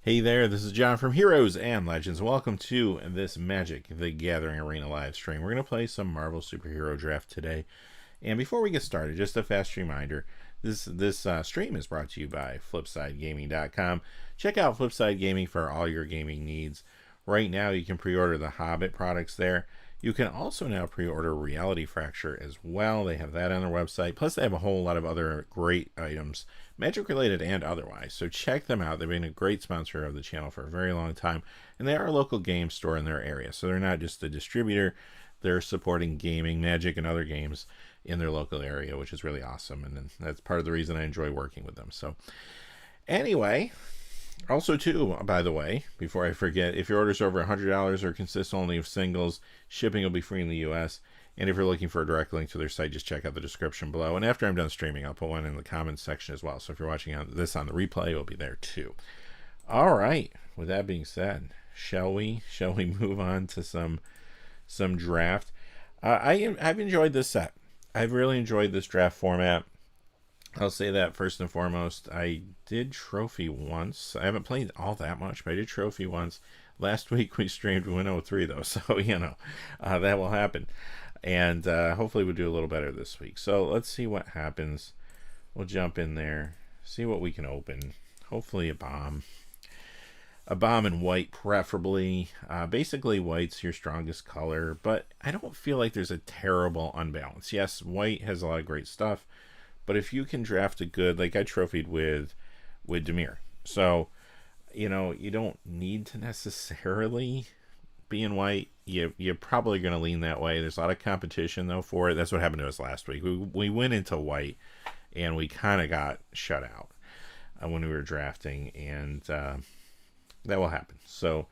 Hey there, this is John from Heroes and Legends. Welcome to this Magic the Gathering Arena live stream. We're going to play some Marvel Superhero Draft today. And before we get started, just a fast reminder, this stream is brought to you by FlipsideGaming.com. Check out Flipside Gaming for all your gaming needs. Right now, you can pre-order the Hobbit products there. You can also now pre-order Reality Fracture as well. They have that on their website. Plus, they have a whole lot of other great items, Magic-related and otherwise. So check them out. They've been a great sponsor of the channel for a very long time. And they are a local game store in their area. So they're not just a distributor. They're supporting gaming, Magic, and other games in their local area, which is really awesome. And that's part of the reason I enjoy working with them. So anyway... Also, too, by the way, before I forget, if your order's over $100 or consists only of singles, shipping will be free in the U.S. And if you're looking for a direct link to their site, just check out the description below. And after I'm done streaming, I'll put one in the comments section as well. So if you're watching this on the replay, it'll be there too. All right. With that being said, shall we move on to some draft? I've enjoyed this set. I've really enjoyed this draft format. I'll say that first and foremost. I did trophy once. I haven't played all that much, but I did trophy once. Last week we streamed Win 03 though, so that will happen. And hopefully we'll do a little better this week. So let's see what happens. We'll jump in there, see what we can open. Hopefully a bomb. A bomb in white preferably. Basically white's your strongest color, but I don't feel like there's a terrible unbalance. Yes, white has a lot of great stuff. But if you can draft a good, like I trophied with Demir. So, you don't need to necessarily be in white. You're probably going to lean that way. There's a lot of competition, though, for it. That's what happened to us last week. We went into white, and we kind of got shut out when we were drafting. And that will happen. So,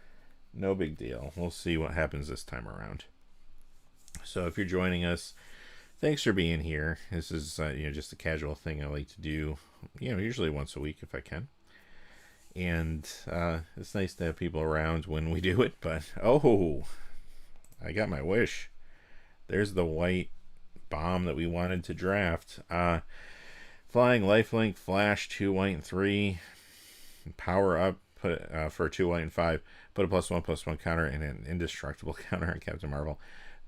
no big deal. We'll see what happens this time around. So, if you're joining us, thanks for being here. This is just a casual thing I like to do, usually once a week if I can. And it's nice to have people around when we do it. But oh, I got my wish. There's the white bomb that we wanted to draft. Flying, lifelink, flash, 2 white and 3, power up, put for 2 white and 5. Put a +1/+1 counter and an indestructible counter on Captain Marvel.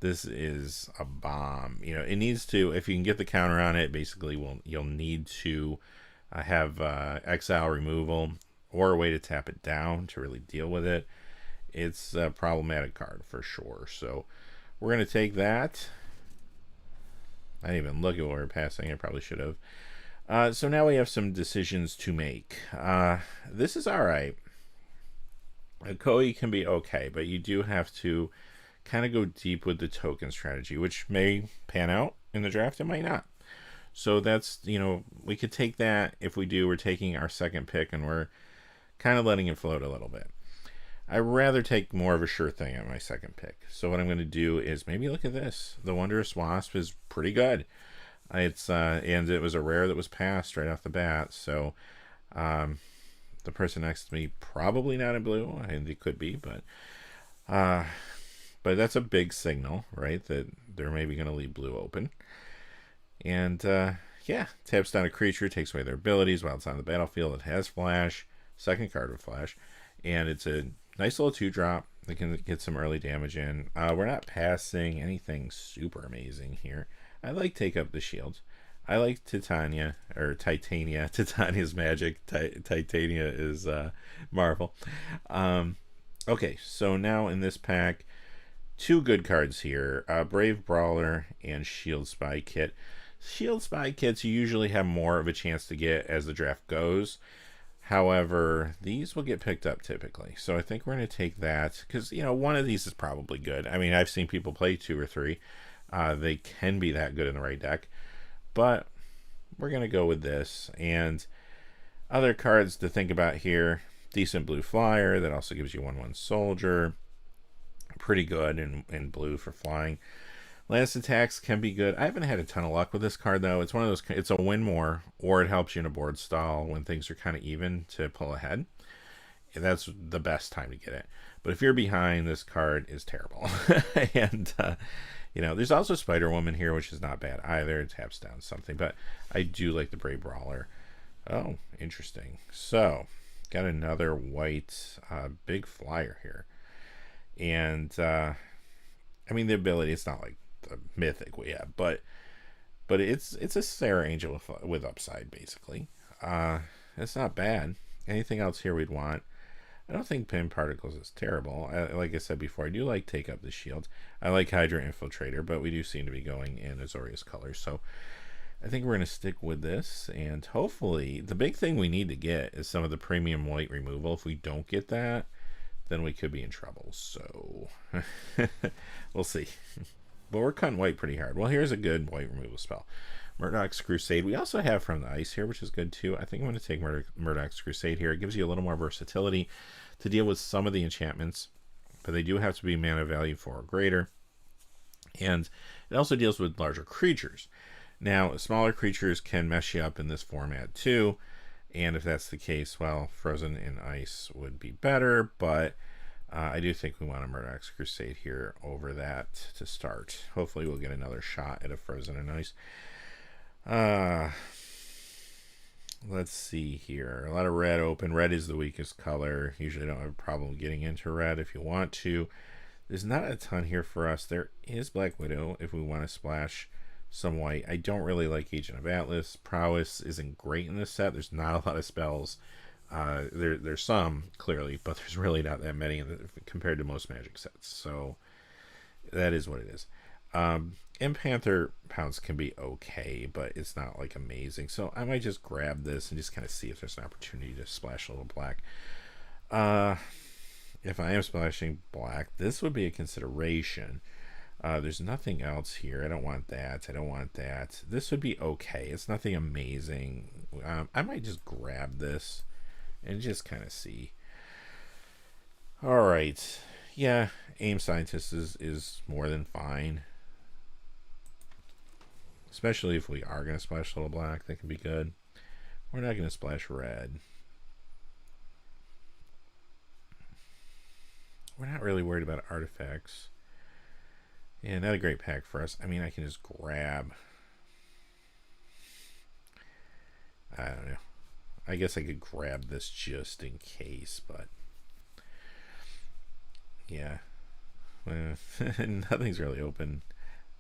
This is a bomb. It needs to, if you can get the counter on it, basically you'll need to have exile removal or a way to tap it down to really deal with it. It's a problematic card for sure. So we're going to take that. I didn't even look at what we were passing. I probably should have. So now we have some decisions to make. This is all right. A Koi can be okay, but you do have to kind of go deep with the token strategy, which may pan out in the draft, it might not. So that's, we could take that. If we do, we're taking our second pick and we're kind of letting it float a little bit. I'd rather take more of a sure thing at my second pick. So what I'm going to do is maybe look at this. The Wondrous Wasp is pretty good. It's and it was a rare that was passed right off the bat. So the person next to me, probably not in blue. I think it could be, but that's a big signal, right? That they're maybe going to leave blue open. And, taps down a creature, takes away their abilities while it's on the battlefield. It has flash, second card with flash. And it's a nice little 2-drop that can get some early damage in. We're not passing anything super amazing here. I like Take Up the Shield. I like Titania. Titania's Magic. Titania is Marvel. Okay, so now in this pack, 2 good cards here, Brave Brawler and Shield Spy Kit. Shield Spy Kits you usually have more of a chance to get as the draft goes. However, these will get picked up typically. So I think we're going to take that because, one of these is probably good. I mean, I've seen people play 2 or 3. They can be that good in the right deck. But we're going to go with this. And other cards to think about here, decent blue flyer that also gives you 1/1 soldier. Pretty good in blue for flying. Lance attacks can be good. I haven't had a ton of luck with this card though. It's one of those, it's a win more, or it helps you in a board stall when things are kind of even to pull ahead. And that's the best time to get it. But if you're behind, this card is terrible. And there's also Spider Woman here, which is not bad either. It taps down something, but I do like the Brave Brawler. Oh, interesting. So got another white big flyer here. And, I mean, the ability, it's not like the mythic we have, but it's a Sarah Angel with upside, basically. It's not bad. Anything else here we'd want? I don't think Pin Particles is terrible. Like I said before, I do like Take Up the Shield. I like Hydra Infiltrator, but we do seem to be going in Azorius colors. So I think we're going to stick with this. And hopefully, the big thing we need to get is some of the premium white removal. If we don't get that, then we could be in trouble. So we'll see. But we're cutting white pretty hard. Well, here's a good white removal spell. Murdoch's Crusade. We also have From the Ice here, which is good too. I think I'm going to take Murdoch's Crusade here. It gives you a little more versatility to deal with some of the enchantments, but they do have to be mana value 4 or greater. And it also deals with larger creatures. Now, smaller creatures can mess you up in this format too. And if that's the case, well, Frozen in Ice would be better, but I do think we want a Murdoch's Crusade here over that to start. Hopefully we'll get another shot at a Frozen in Ice. Let's see here. A lot of red open. Red is the weakest color. Usually don't have a problem getting into red if you want to. There's not a ton here for us. There is Black Widow if we want to splash some white. I don't really like Agent of Atlas. Prowess isn't great in this set. There's not a lot of spells. There's some, clearly, but there's really not that many compared to most Magic sets. So that is what it is. And Panther Pounce can be okay, but it's not like amazing. So I might just grab this and just kind of see if there's an opportunity to splash a little black. If I am splashing black, this would be a consideration. There's nothing else here. I don't want that. I don't want that. This would be okay. It's nothing amazing. I might just grab this and just kind of see. All right. Yeah, Aim Scientist is more than fine. Especially if we are going to splash a little black, that can be good. We're not going to splash red. We're not really worried about artifacts. Yeah, not a great pack for us. I mean, I can just grab. I don't know. I guess I could grab this just in case, but yeah. Nothing's really open.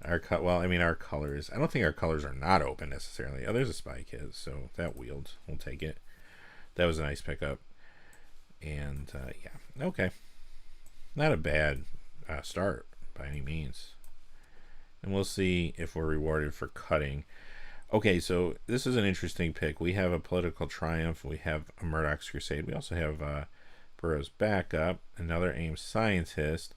Our colors. I don't think our colors are not open necessarily. Oh, there's a Spy Kit, so that wield. We'll take it. That was a nice pickup. And yeah, okay. Not a bad start by any means. And we'll see if we're rewarded for cutting. Okay, so this is an interesting pick. We have a Political Triumph. We have a Murdoch's Crusade. We also have Burrow's Backup, another Aim Scientist.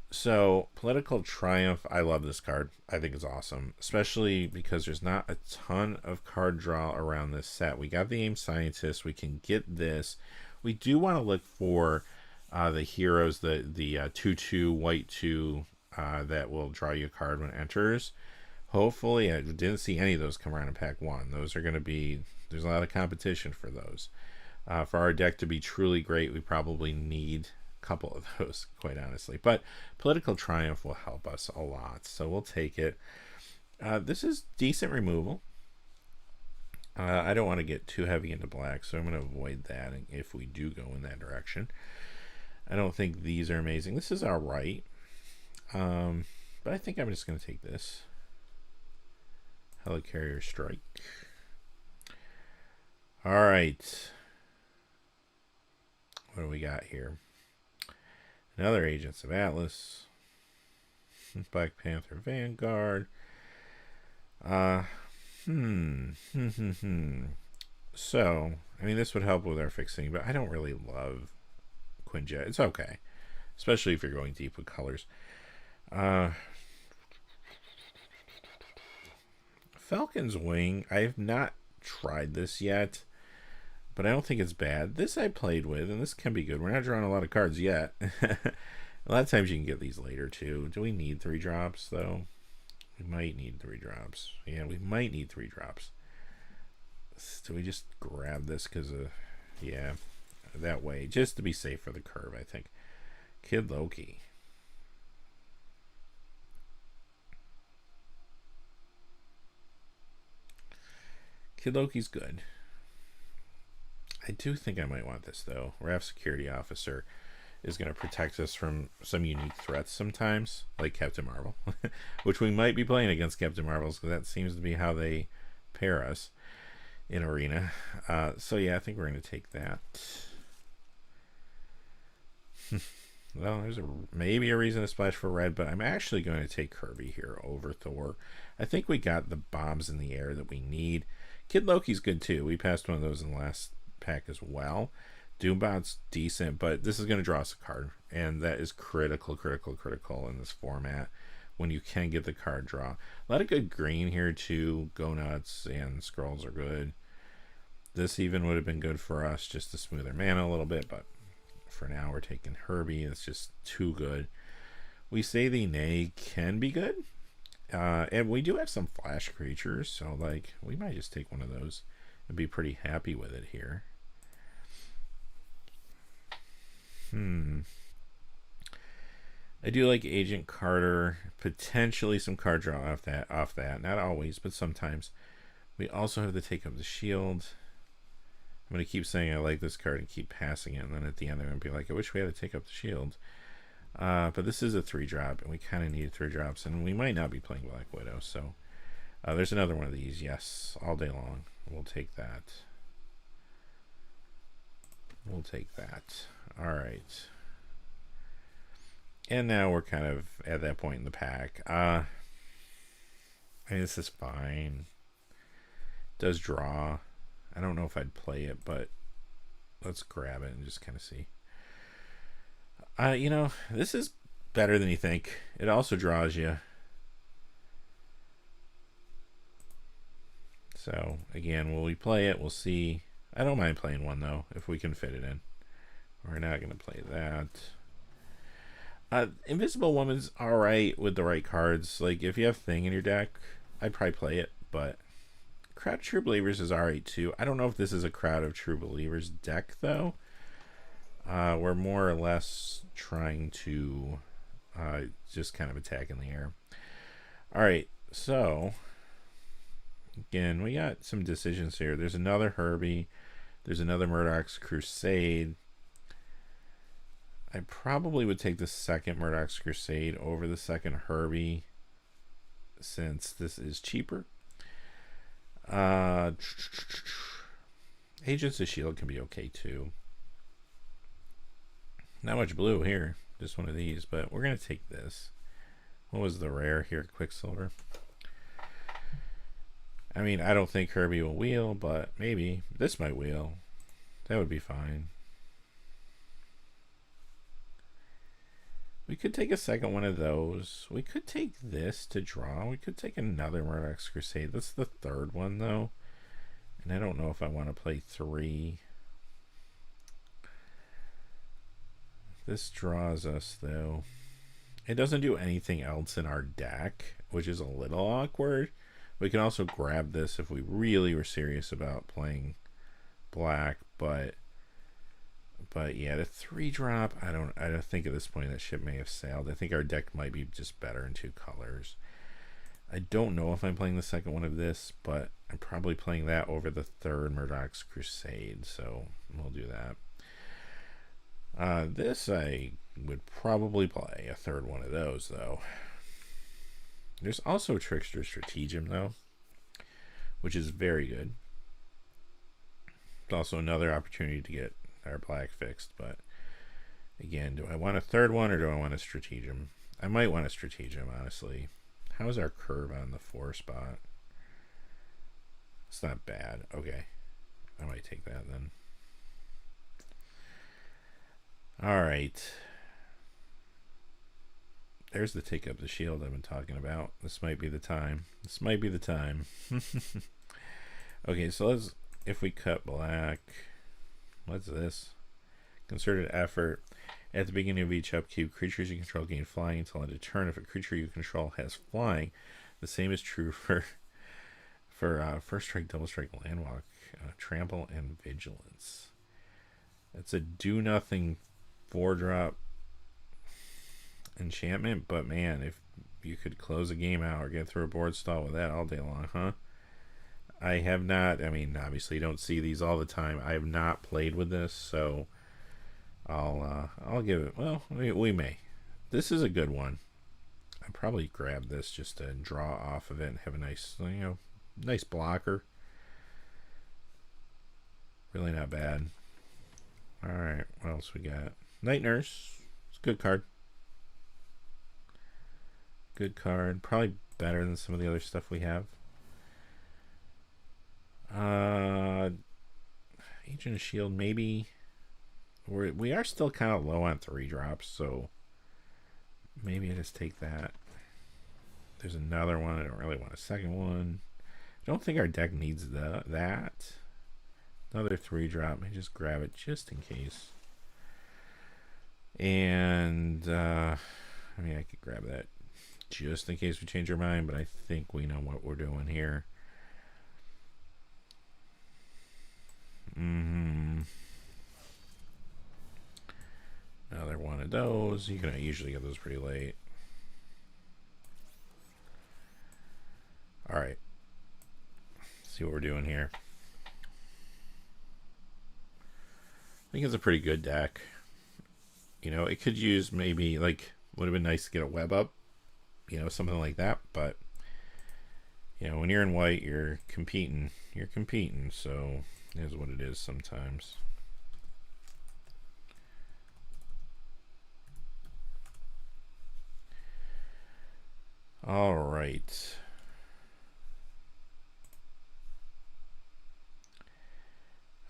So, Political Triumph, I love this card. I think it's awesome, especially because there's not a ton of card draw around this set. We got the Aim Scientist. We can get this. We do want to look for the heroes, the 2/2, white 2, that will draw you a card when it enters. Hopefully, I didn't see any of those come around in pack 1. Those are going to be, there's a lot of competition for those. For our deck to be truly great, we probably need couple of those, quite honestly, but Political Triumph will help us a lot, so we'll take it. This is decent removal. I don't want to get too heavy into black, so I'm going to avoid that if we do go in that direction. I don't think these are amazing. This is all right, but I think I'm just going to take this. Helicarrier Strike. All right, what do we got here? Another Agents of Atlas, Black Panther Vanguard. So, I mean, this would help with our fixing, but I don't really love Quinjet. It's okay, especially if you're going deep with colors. Falcon's Wing. I have not tried this yet, but I don't think it's bad. This I played with, and this can be good. We're not drawing a lot of cards yet. A lot of times you can get these later, too. Do we need 3 drops, though? We might need 3 drops. Yeah, we might need 3 drops. Do we just grab this because of... Yeah, that way. Just to be safe for the curve, I think. Kid Loki. Kid Loki's good. I do think I might want this, though. Raft Security Officer is going to protect us from some unique threats sometimes, like Captain Marvel, which we might be playing against Captain Marvels, because that seems to be how they pair us in Arena. So yeah, I think we're going to take that. Well, there's maybe a reason to splash for red, but I'm actually going to take Kirby here over Thor. I think we got the bombs in the air that we need. Kid Loki's good too. We passed one of those in the last pack as well. Doombot's decent, but this is going to draw us a card, and that is critical in this format when you can get the card draw. A lot of good green here too. Go Nuts and Scrolls are good. This even would have been good for us just to smooth our mana a little bit, but for now we're taking Herbie. It's just too good. We say the Nay can be good, and we do have some flash creatures, so like we might just take one of those and be pretty happy with it here. I do like Agent Carter, potentially some card draw off that. Not always, but sometimes. We also have to take up the shield. I'm going to keep saying I like this card and keep passing it, and then at the end I'm going to be like, I wish we had to take up the shield. But this is a 3-drop, and we kind of need 3 drops, and we might not be playing Black Widow, so there's another one of these. Yes, all day long. We'll take that. We'll take that. All right. And now we're kind of at that point in the pack. I mean, this is fine. Does draw. I don't know if I'd play it, but let's grab it and just kind of see. You know, this is better than you think. It also draws you. So, again, will we play it? We'll see. I don't mind playing one, though, if we can fit it in. We're not going to play that. Invisible Woman's alright with the right cards. Like, if you have Thing in your deck, I'd probably play it, but Crowd of True Believers is alright, too. I don't know if this is a Crowd of True Believers deck, though. We're more or less trying to just kind of attack in the air. Alright, so again, we got some decisions here. There's another Herbie. There's another Murdoch's Crusade. I probably would take the second Murdoch's Crusade over the second Herbie, since this is cheaper. Agents of S.H.I.E.L.D. can be okay too. Not much blue here, just one of these, but we're going to take this. What was the rare here? Quicksilver. I mean, I don't think Herbie will wheel, but maybe. This might wheel. That would be fine. We could take a second one of those. We could take this to draw. We could take another Murdoch's Crusade. That's the third one, though. And I don't know if I want to play 3. This draws us, though. It doesn't do anything else in our deck, which is a little awkward. We can also grab this if we really were serious about playing black, but yeah, the 3-drop, I don't think at this point that ship may have sailed. I think our deck might be just better in 2 colors. I don't know if I'm playing the second one of this, but I'm probably playing that over the third Murdoch's Crusade, so we'll do that. This I would probably play a third one of those, though. There's also Trickster Stratagem, though, which is very good. It's also another opportunity to get our black fixed, but again, do I want a third one or do I want a Stratagem? I might want a Stratagem, honestly. How's our curve on the 4 spot? It's not bad. Okay, I might take that then. All right, there's the take up the shield I've been talking about. This might be the time. This might be the time. Okay, so let's, if we cut black, what's this? Concerted effort. At the beginning of each upkeep, creatures you control gain flying until end of turn. If a creature you control has flying, the same is true for first strike, double strike, landwalk, trample, and vigilance. It's a do nothing 4-drop enchantment, but man, if you could close a game out or get through a board stall with that all day long, huh? I have not. I mean, obviously, you don't see these all the time. I have not played with this, so I'll give it. Well, we may. This is a good one. I'd probably grab this just to draw off of it and have a nice, nice blocker. Really not bad. All right, what else we got? Night Nurse. It's a good card. Good card. Probably better than some of the other stuff we have. Agent of Shield, maybe. We are still kind of low on 3-drops, so maybe I just take that. There's another one. I don't really want a second one. I don't think our deck needs that. Another 3-drop. I just grab it just in case. And I mean, I could grab that just in case we change our mind, but I think we know what we're doing here. Another one of those. You can usually get those pretty late. All right. See what we're doing here. I think it's a pretty good deck. You know, it could use maybe, like, would have been nice to get a web up. You know, something like that. But, you know, when you're in white, you're competing. You're competing. So, it is what it is sometimes. All right.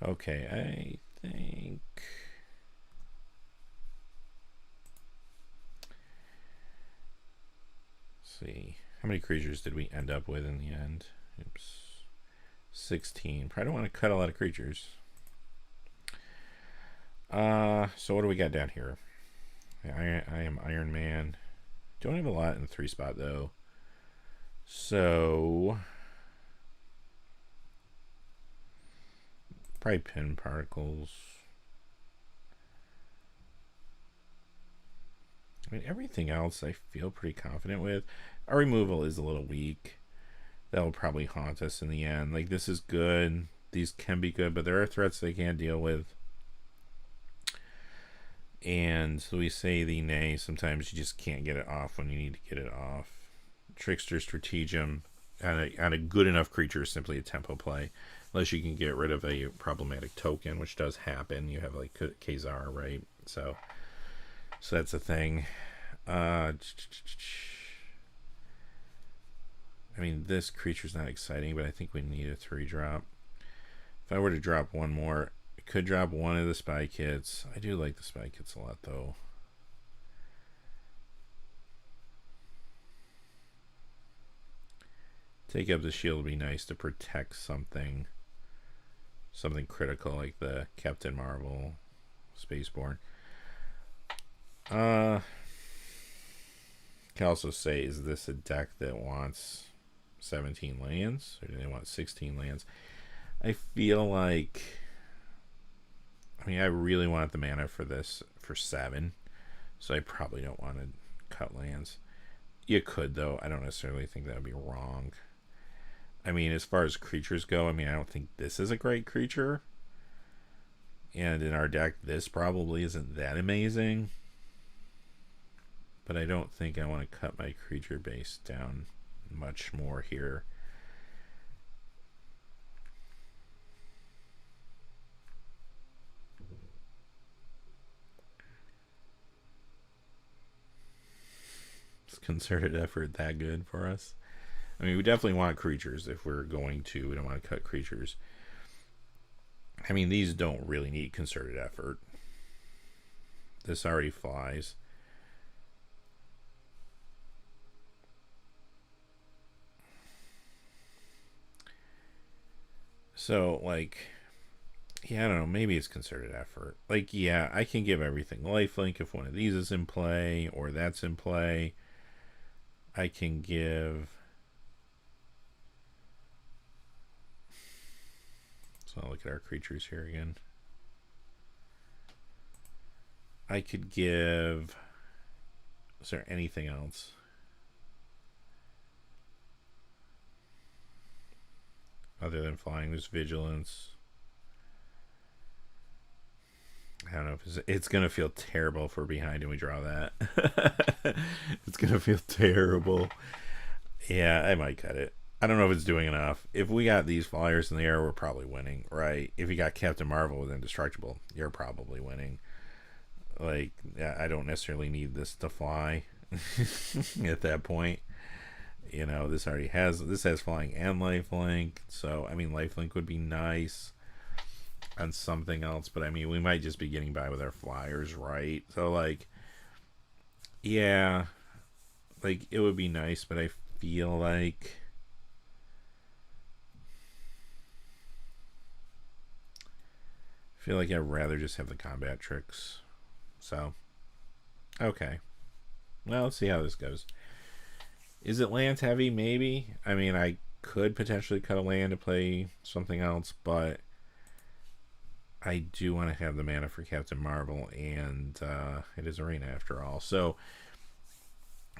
Okay, I think... Let's see. How many creatures did we end up with in the end? Oops. 16. Probably don't want to cut a lot of creatures. So what do we got down here? I am Iron Man. Don't have a lot in the 3 spot though. So probably pin particles. I mean, everything else I feel pretty confident with. Our removal is a little weak. That will probably haunt us in the end. Like, this is good. These can be good, but there are threats they can't deal with. And so we say the nay. Sometimes you just can't get it off when you need to get it off. Trickster Stratagem on a good enough creature is simply a tempo play. Unless you can get rid of a problematic token, which does happen. You have like Cesar, right? So that's a thing. I mean, this creature's not exciting, but I think we need a 3-drop. If I were to drop one more, I could drop one of the spy kits. I do like the spy kits a lot, though. Take up the shield would be nice to protect something critical like the Captain Marvel, Spaceborne. Can also say, is this a deck that wants 17 lands, or do they want 16 lands? I feel like, I mean, I really want the mana for this for 7, so I probably don't want to cut lands. You could, though. I don't necessarily think that would be wrong. I mean, as far as creatures go, I mean, I don't think this is a great creature. And in our deck, this probably isn't that amazing. But I don't think I want to cut my creature base down much more here. Is concerted effort that good for us? I mean, we definitely want creatures if we're going to. We don't want to cut creatures. I mean, these don't really need concerted effort. This already flies. So, like, yeah, I don't know. Maybe it's concerted effort. Like, yeah, I can give everything lifelink if one of these is in play or that's in play. I can give... So I'll look at our creatures here again. I could give... Is there anything else? other than flying. There's vigilance. I don't know if it's going to feel terrible if we're behind and we draw that. It's going to feel terrible. Yeah, I might cut it. I don't know if it's doing enough. If we got these flyers in the air, we're probably winning, right? If you got Captain Marvel with Indestructible, you're probably winning. Like, I don't necessarily need this to fly at that point. You know, this has flying and lifelink. So, I mean, lifelink would be nice on something else. But, I mean, we might just be getting by with our flyers, right? So, like, yeah. Like, it would be nice, but I feel like... I'd rather just have the combat tricks. So, okay. Well, let's see how this goes. Is it land heavy? Maybe. I mean, I could potentially cut a land to play something else, but I do want to have the mana for Captain Marvel, and it is Arena after all. So,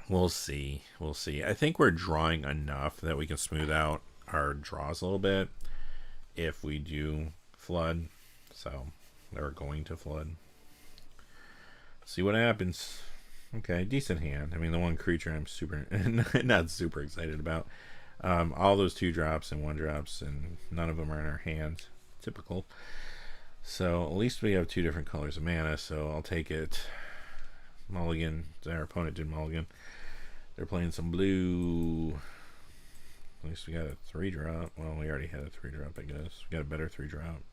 we'll see. We'll see. I think we're drawing enough that we can smooth out our draws a little bit if we do flood. So, they're going to flood. See what happens. Okay, decent hand. I mean, the one creature I'm not super excited about. All those 2-drops and 1-drops, and none of them are in our hand. Typical. So, at least we have 2 different colors of mana, so I'll take it. Mulligan. Our opponent did mulligan. They're playing some blue. At least we got a 3-drop. Well, we already had a 3-drop, I guess. We got a better 3-drop.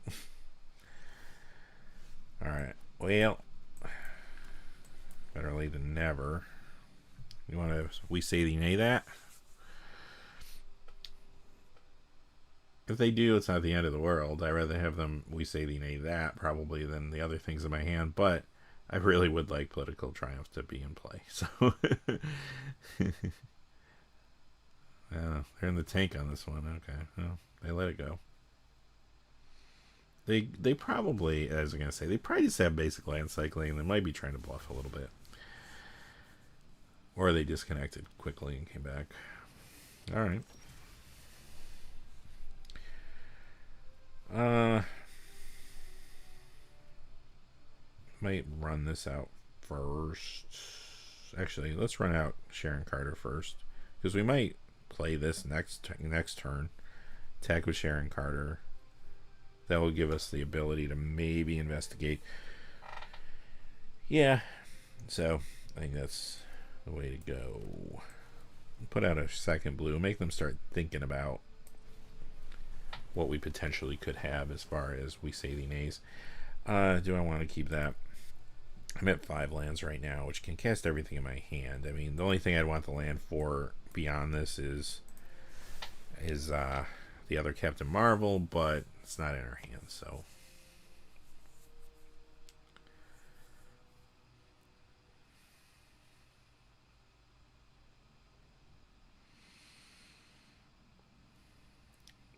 Alright, well, better late than never. You want to, we say they nay that? If they do, it's not the end of the world. I'd rather have them, we say they nay that, probably, than the other things in my hand, but I really would like Political Triumph to be in play, so. Yeah, they're in the tank on this one, okay. Well, they let it go. They probably, as I was going to say, they probably just have basic land cycling. They might be trying to bluff a little bit. Or they disconnected quickly and came back. Alright. Might run this out first. Actually, let's run out Sharon Carter first. Because we might play this next turn. Attack with Sharon Carter. That will give us the ability to maybe investigate. Yeah. So, I think that's the way to go. Put out a second blue. Make them start thinking about what we potentially could have as far as we say the nays. Do I want to keep that? I'm at 5 lands right now, which can cast everything in my hand. I mean, the only thing I'd want the land for beyond this is the other Captain Marvel, but it's not in our hands, so.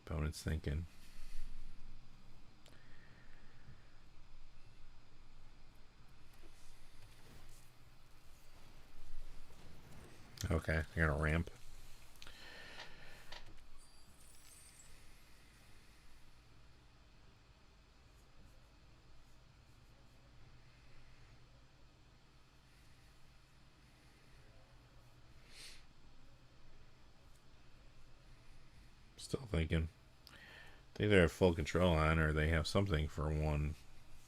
Opponent's thinking. Okay, you're gonna ramp. Still thinking. They either have full control on or they have something for 1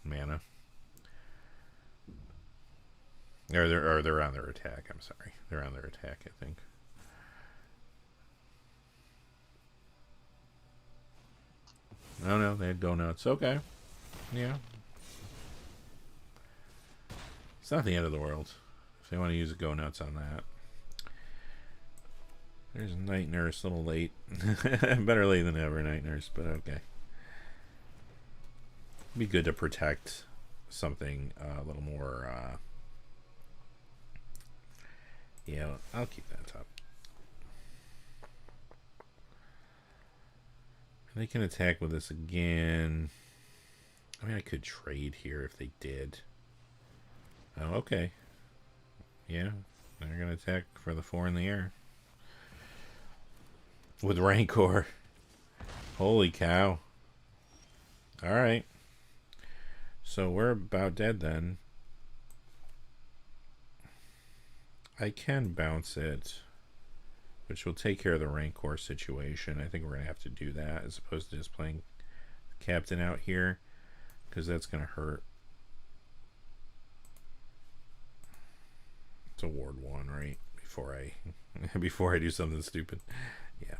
mana. Or they're on their attack, I'm sorry. They're on their attack, I think. Oh no, they had go nuts. Okay. Yeah. It's not the end of the world. If they want to use a go nuts on that. There's Night Nurse, a little late. Better late than ever, Night Nurse, but okay. Be good to protect something a little more. Yeah, I'll keep that top. They can attack with this again. I mean, I could trade here if they did. Oh, okay. Yeah, they're going to attack for the 4 in the air. With Rancor. Holy cow. Alright. So we're about dead then. I can bounce it, which will take care of the Rancor situation. I think we're going to have to do that as opposed to just playing Captain out here, because that's going to hurt. It's a Ward 1, right? Before I do something stupid. Yeah.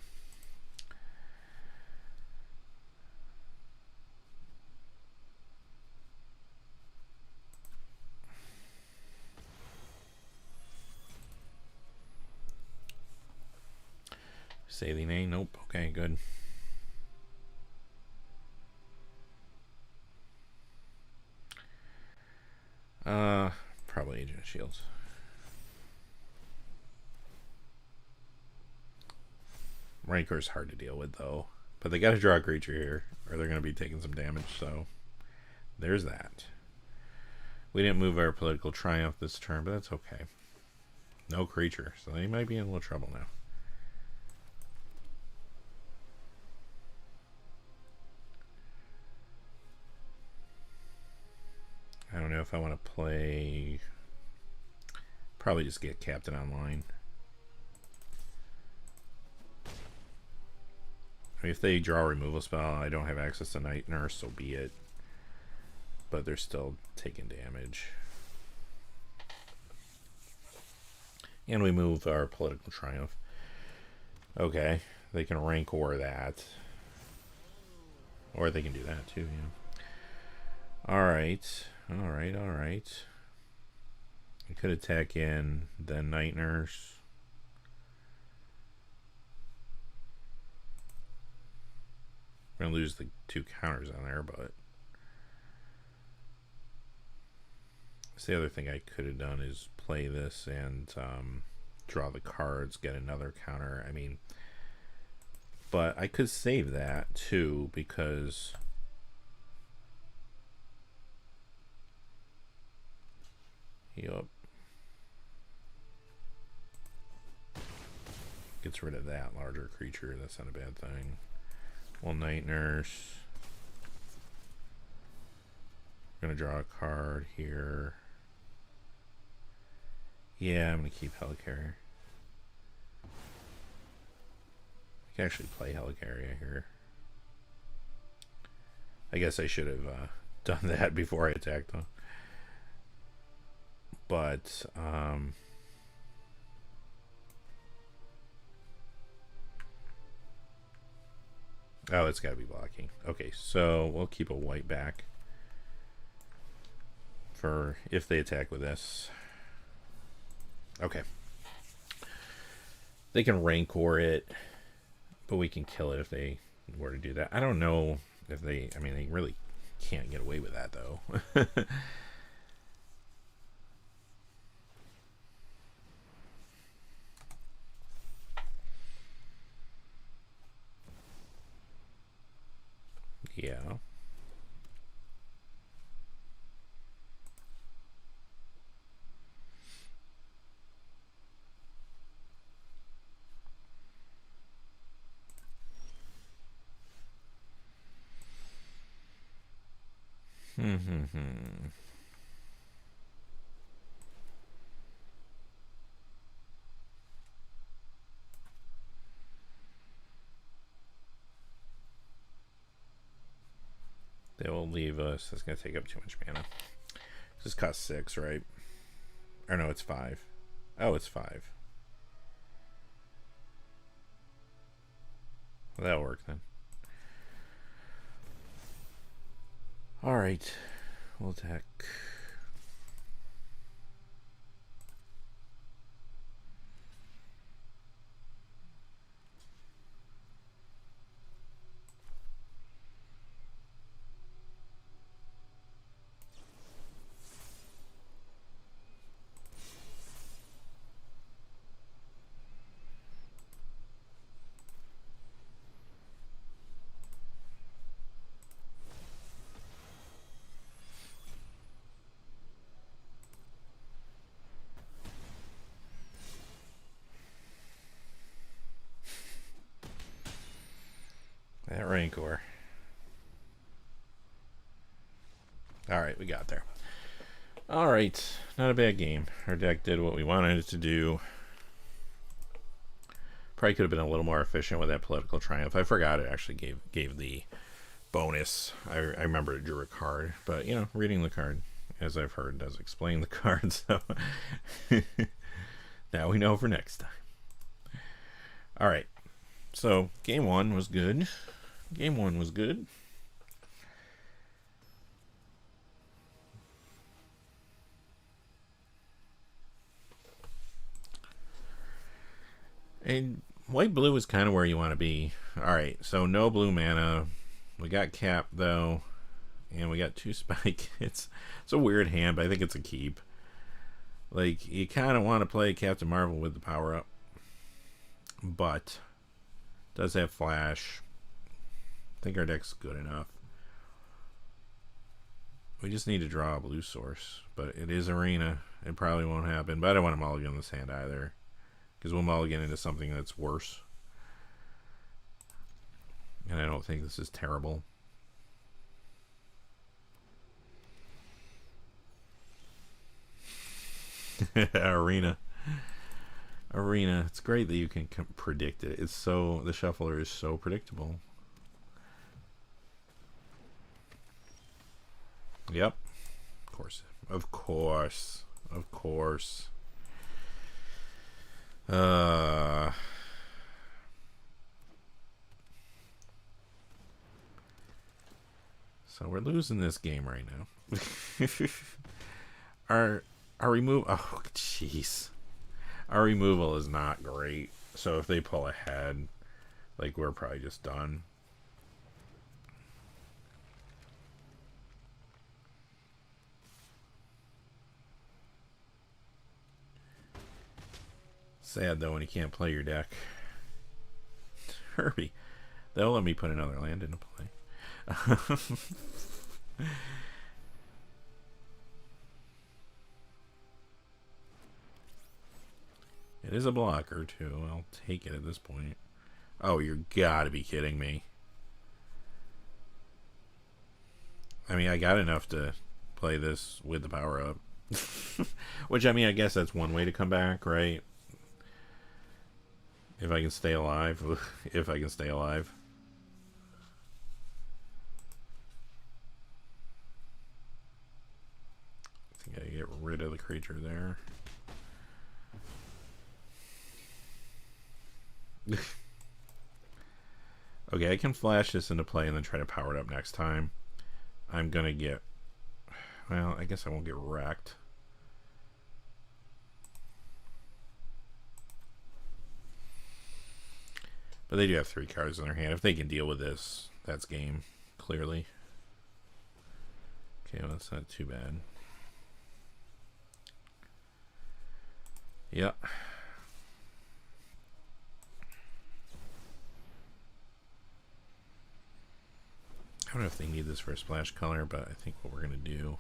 Saline A? Nope. Okay, good. Probably Agent of Shields. Rancor's hard to deal with, though. But they got to draw a creature here, or they're going to be taking some damage, so there's that. We didn't move our Political Triumph this turn, but that's okay. No creature, so they might be in a little trouble now. I don't know if I want to play... Probably just get Captain online. I mean, if they draw a removal spell, I don't have access to Night Nurse, so be it. But they're still taking damage. And we move our Political Triumph. Okay, they can Rancor that. Or they can do that too, yeah. Alright, alright, alright. I could attack in, then Night Nurse. We're going to lose the 2 counters on there, but... the other thing I could have done is play this and draw the cards, get another counter. I mean, but I could save that too, because yup, gets rid of that larger creature. That's not a bad thing. Well, Night Nurse. I'm gonna draw a card here. Yeah, I'm going to keep Helicarrier. I can actually play Helicarrier here. I guess I should have done that before I attacked them. But, oh, it's got to be blocking. Okay, so we'll keep a white back for if they attack with this. Okay. They can Rancor it, but we can kill it if they were to do that. I don't know if they... I mean, they really can't get away with that, though. Yeah. They will leave us. That's going to take up too much mana. This costs 6, right? Or no, it's 5. Oh, it's 5. Well, that'll work then. Alright. We'll attack. Rancor. Alright, we got there. Alright, not a bad game. Our deck did what we wanted it to do. Probably could have been a little more efficient with that Political Triumph. I forgot it actually gave the bonus. I remember it drew a card, but you know, reading the card, as I've heard, does explain the card, so now we know for next time. Alright, so game one was good. Game one was good. And white-blue is kind of where you want to be. Alright, so no blue mana. We got Cap, though. And we got 2 Spike. It's a weird hand, but I think it's a keep. Like, you kind of want to play Captain Marvel with the power-up. But, does have Flash. I think our deck's good enough. We just need to draw a blue source. But it is Arena. It probably won't happen. But I don't want to mulligan this hand either. Because we'll mulligan into something that's worse. And I don't think this is terrible. Arena. It's great that you can predict it. It's so, the shuffler is so predictable. Yep. Of course. So we're losing this game right now. our remove, oh jeez, our removal is not great. So if they pull ahead, like, we're probably just done. Sad though when you can't play your deck. Herbie, they'll let me put another land into play. It is a blocker too. I'll take it at this point. Oh, you gotta be kidding me. I mean, I got enough to play this with the power up. Which, I mean, I guess that's one way to come back, right? If I can stay alive. If I can stay alive. I think I get rid of the creature there. Okay, I can flash this into play and then try to power it up next time. I'm gonna get... Well, I guess I won't get wrecked. But they do have 3 cards in their hand. If they can deal with this, that's game, clearly. Okay, well, that's not too bad. Yep. I don't know if they need this for a splash color, but I think what we're going to do...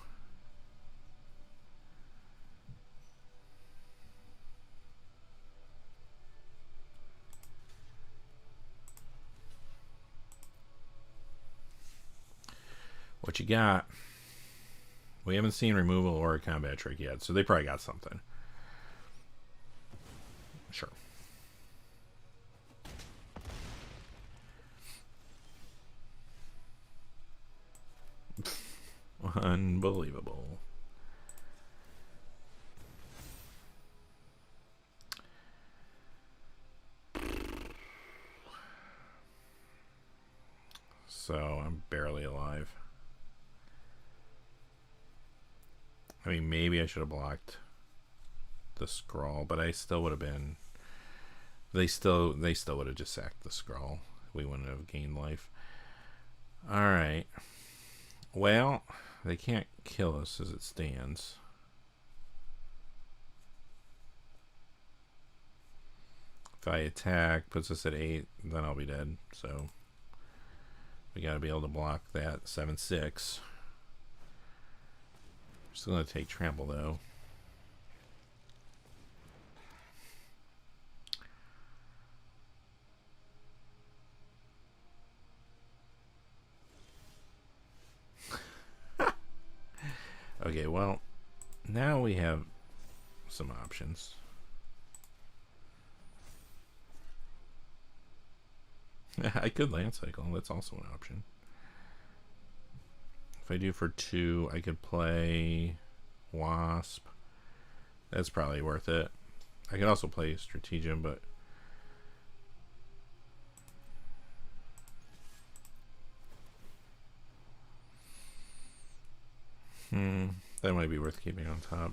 What you got? We haven't seen removal or a combat trick yet, so they probably got something. Sure. Unbelievable. So I'm barely alive. I mean, maybe I should have blocked the scroll, but I still would have been... They still would have just sacked the scroll. We wouldn't have gained life. Alright. Well, they can't kill us as it stands. If I attack, puts us at 8, then I'll be dead. So we gotta be able to block that 7/6. Still gonna take trample though. Okay, well, now we have some options. I could land cycle. That's also an option. If I do for 2, I could play Wasp. That's probably worth it. I could also play Stratagem, but that might be worth keeping on top.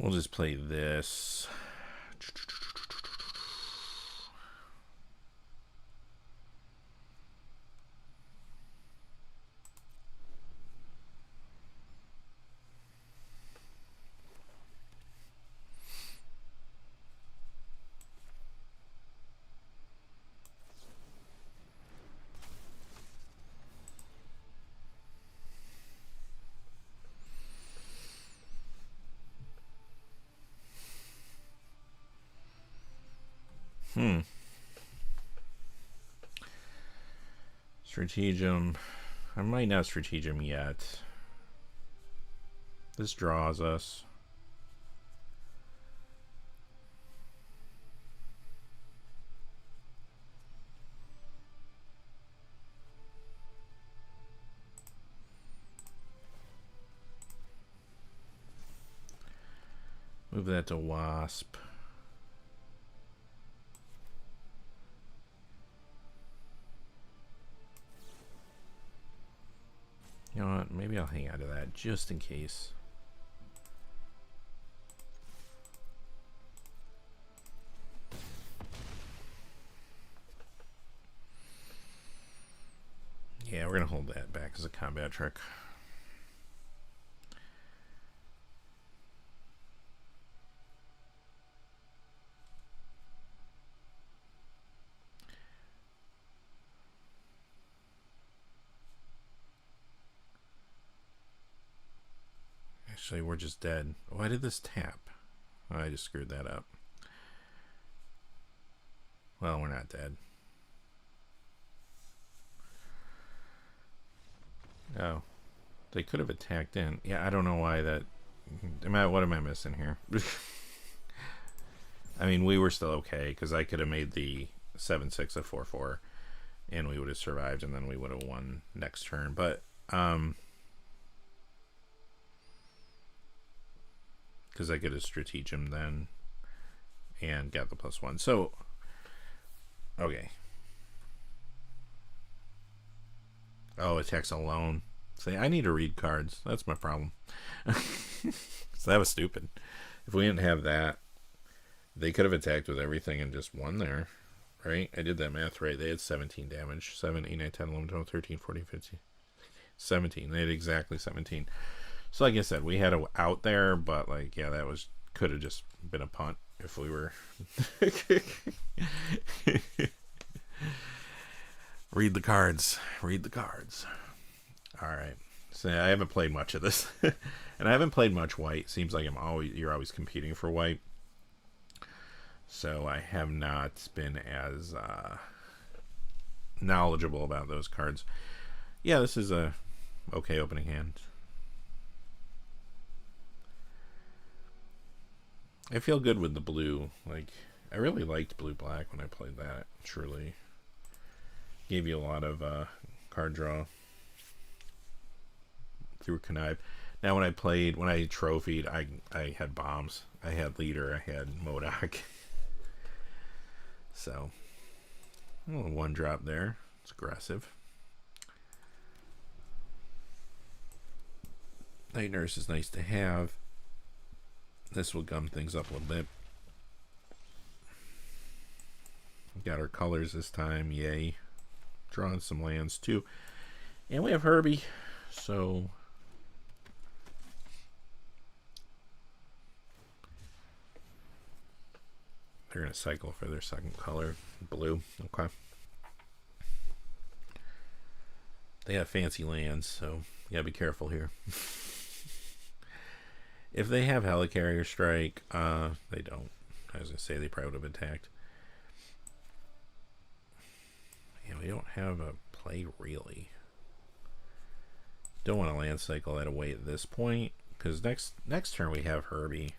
We'll just play this. Stratagem. I might not Stratagem yet. This draws us. Move that to Wasp. You know what? Maybe I'll hang on to that just in case. Yeah, we're going to hold that back as a combat trick. Actually, we're just dead. Why did this tap? Oh, I just screwed that up. Well, we're not dead. Oh. They could have attacked in. Yeah, I don't know why that... What am I missing here? I mean, we were still okay, because I could have made the 7-6 a 4-4, and we would have survived, and then we would have won next turn. But, because I could have Stratagem then and got the +1. So, okay. Oh, attacks alone. Say, I need to read cards. That's my problem. So that was stupid. If we didn't have that, they could have attacked with everything and just won there, right? I did that math right. They had 17 damage. 7, 8, 9, 10, 11, 12, 13, 14, 15, 17. They had exactly 17. So like I said, we had a out there, but like, yeah, that was could have just been a punt if we were. Read the cards. Read the cards. All right. So I haven't played much of this, and I haven't played much white. Seems like you're always competing for white. So I have not been as knowledgeable about those cards. Yeah, this is a okay opening hand. I feel good with the blue. Like, I really liked blue-black when I played that. Truly. Gave you a lot of card draw through Connive. Now when I trophied, I had bombs. I had leader, I had MODOK. So, a little one drop there. It's aggressive. Night Nurse is nice to have. This will gum things up a little bit. Got our colors this time, yay. Drawing some lands too. And we have Herbie, so They're going to cycle for their second color, blue. Okay. They have fancy lands, so you gotta be careful here. If they have Helicarrier Strike, they don't. I was gonna say they probably would have attacked. Yeah, we don't have a play really. Don't want to land cycle that away at this point, because next turn we have Herbie.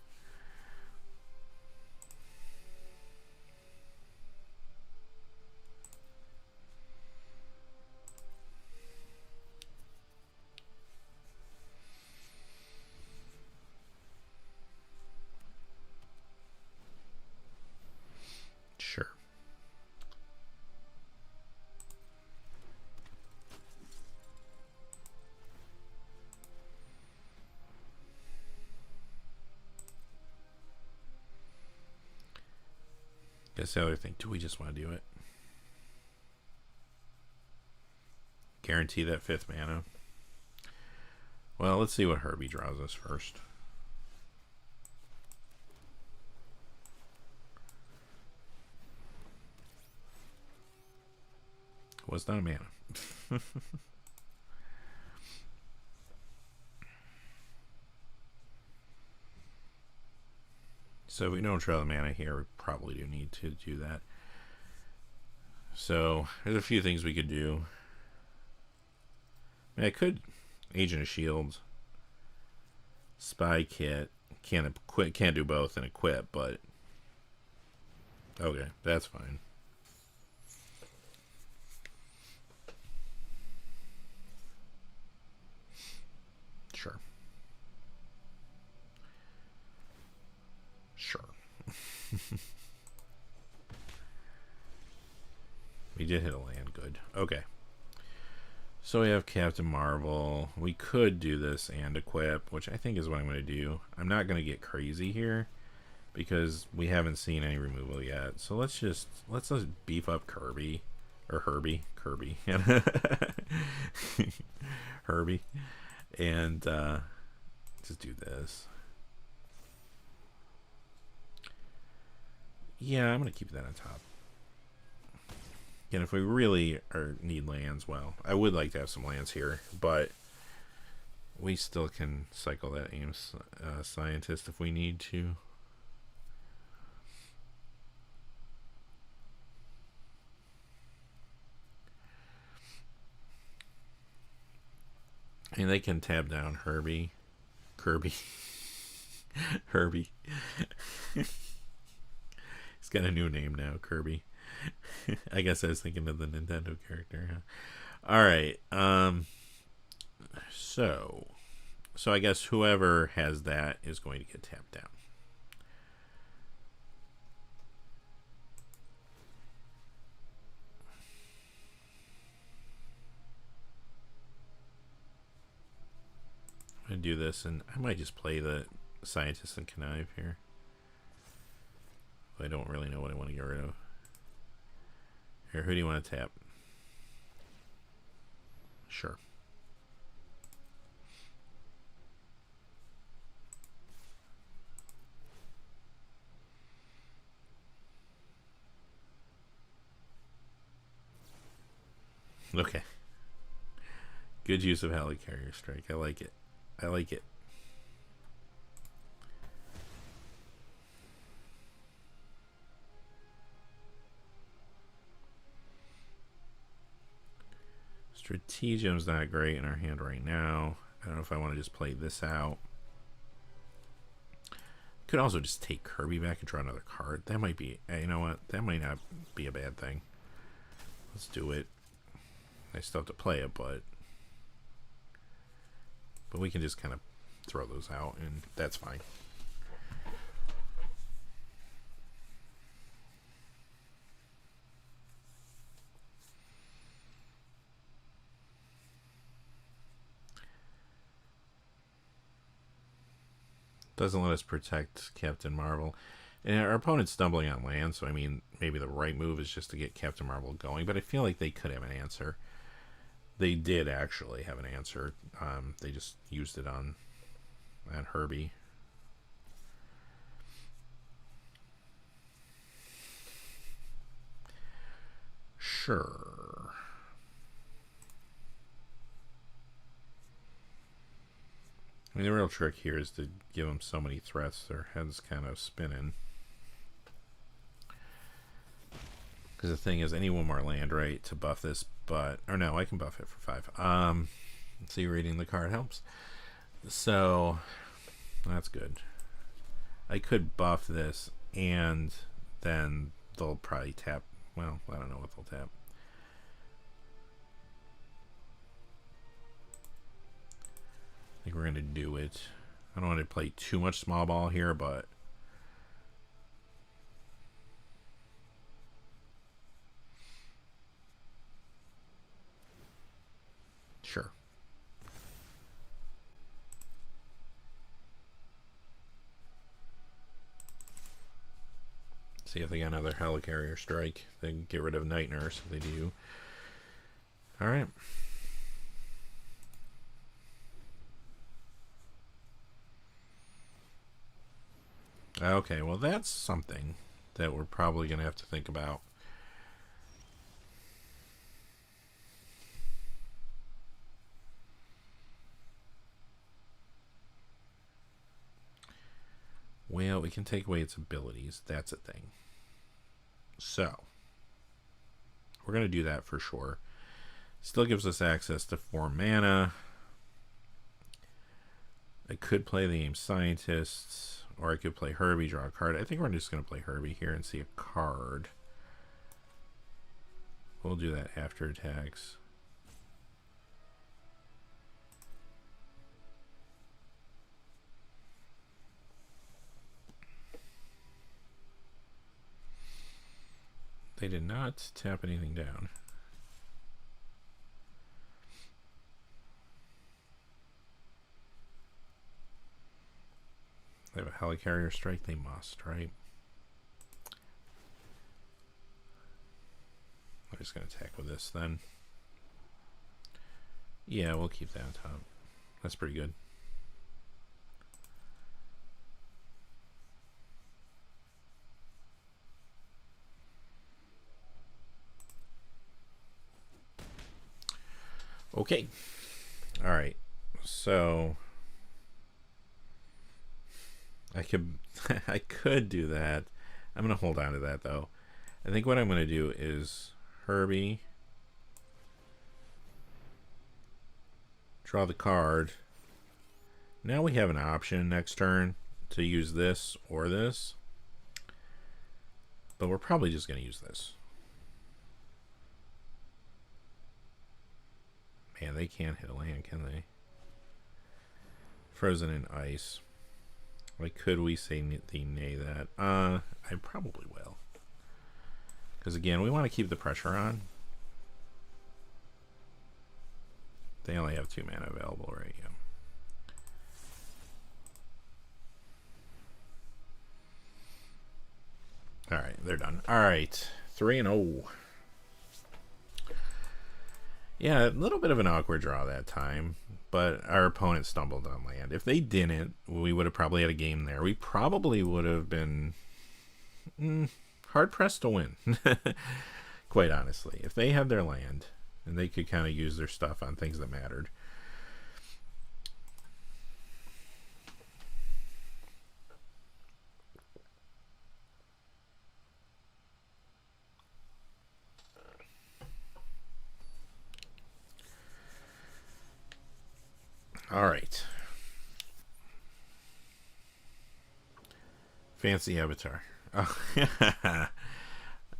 Sure. Guess the other thing, do we just want to do it? Guarantee that 5th mana. Well, let's see what Herbie draws us first. Was not a mana. So if we don't draw the mana here, we probably do need to do that. So there's a few things we could do. I mean, I could Agent of Shield, Spy Kit. Can't do both and equip, but okay, that's fine. Sure. Sure. We did hit a land, good. Okay. So we have Captain Marvel. We could do this and equip, which I think is what I'm going to do. I'm not going to get crazy here because we haven't seen any removal yet. So let's just beef up Herbie. Herbie. And just do this. Yeah, I'm going to keep that on top. And if we really need lands, well, I would like to have some lands here, but we still can cycle that Ames Scientist if we need to. And they can tab down Kirby. Herbie. He's got a new name now, Kirby. I guess I was thinking of the Nintendo character. Huh? All right. So I guess whoever has that is going to get tapped down. I'm going to do this, and I might just play the Scientist and Connive here. I don't really know what I want to get rid of. Here, who do you want to tap? Sure. Okay. Good use of Helicarrier Strike. I like it. I like it. Strategium's not great in our hand right now. I don't know if I want to just play this out. Could also just take Kirby back and draw another card. That might be, you know what? That might not be a bad thing. Let's do it. I still have to play it, but we can just kind of throw those out, and that's fine. Doesn't let us protect Captain Marvel. And our opponent's stumbling on land, so I mean, maybe the right move is just to get Captain Marvel going, but I feel like they could have an answer. They did actually have an answer. They just used it on Herbie. Sure. I mean, the real trick here is to give them so many threats their head's kind of spinning. Because the thing is, I need one more land, right, to buff this, but... Or no, I can buff it for 5. See, reading the card helps. So, that's good. I could buff this, and then they'll probably tap... Well, I don't know what they'll tap. I think we're going to do it. I don't want to play too much small ball here, but... Sure. See if they got another helicarrier strike. They can get rid of Night Nurse if they do. Alright. Okay, well that's something that we're probably going to have to think about. Well, we can take away its abilities. That's a thing. So, we're going to do that for sure. Still gives us access to 4 mana. I could play the Aim Scientists, or I could play Herbie, draw a card. I think we're just going to play Herbie here and see a card. We'll do that after attacks. They did not tap anything down. They have a helicarrier strike, they must, right? I'm just going to attack with this then. Yeah, we'll keep that on top. That's pretty good. Okay. All right. So I could do that. I'm going to hold on to that though. I think what I'm going to do is Herbie, draw the card. Now we have an option next turn to use this or this. But we're probably just going to use this. Man, they can't hit a land, can they? Frozen in ice. Like, could we say the nay that? I probably will. Because again, we want to keep the pressure on. They only have 2 mana available right now. Alright, they're done. Alright, 3-0. Yeah, a little bit of an awkward draw that time, but our opponent stumbled on land. If they didn't, we would have probably had a game there. We probably would have been hard-pressed to win, quite honestly. If they had their land, and they could kind of use their stuff on things that mattered. All right. Fancy avatar. Oh.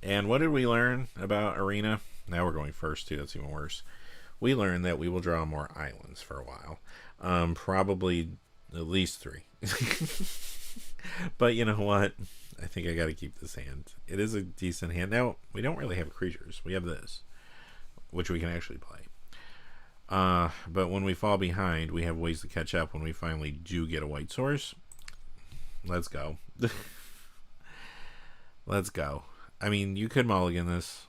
And what did we learn about Arena? Now we're going first too. That's even worse. We learned that we will draw more islands for a while. Probably at least 3. But you know what? I think I got to keep this hand. It is a decent hand. Now, we don't really have creatures. We have this, which we can actually play. But when we fall behind, we have ways to catch up when we finally do get a white source. Let's go. Let's go. I mean, you could mulligan this.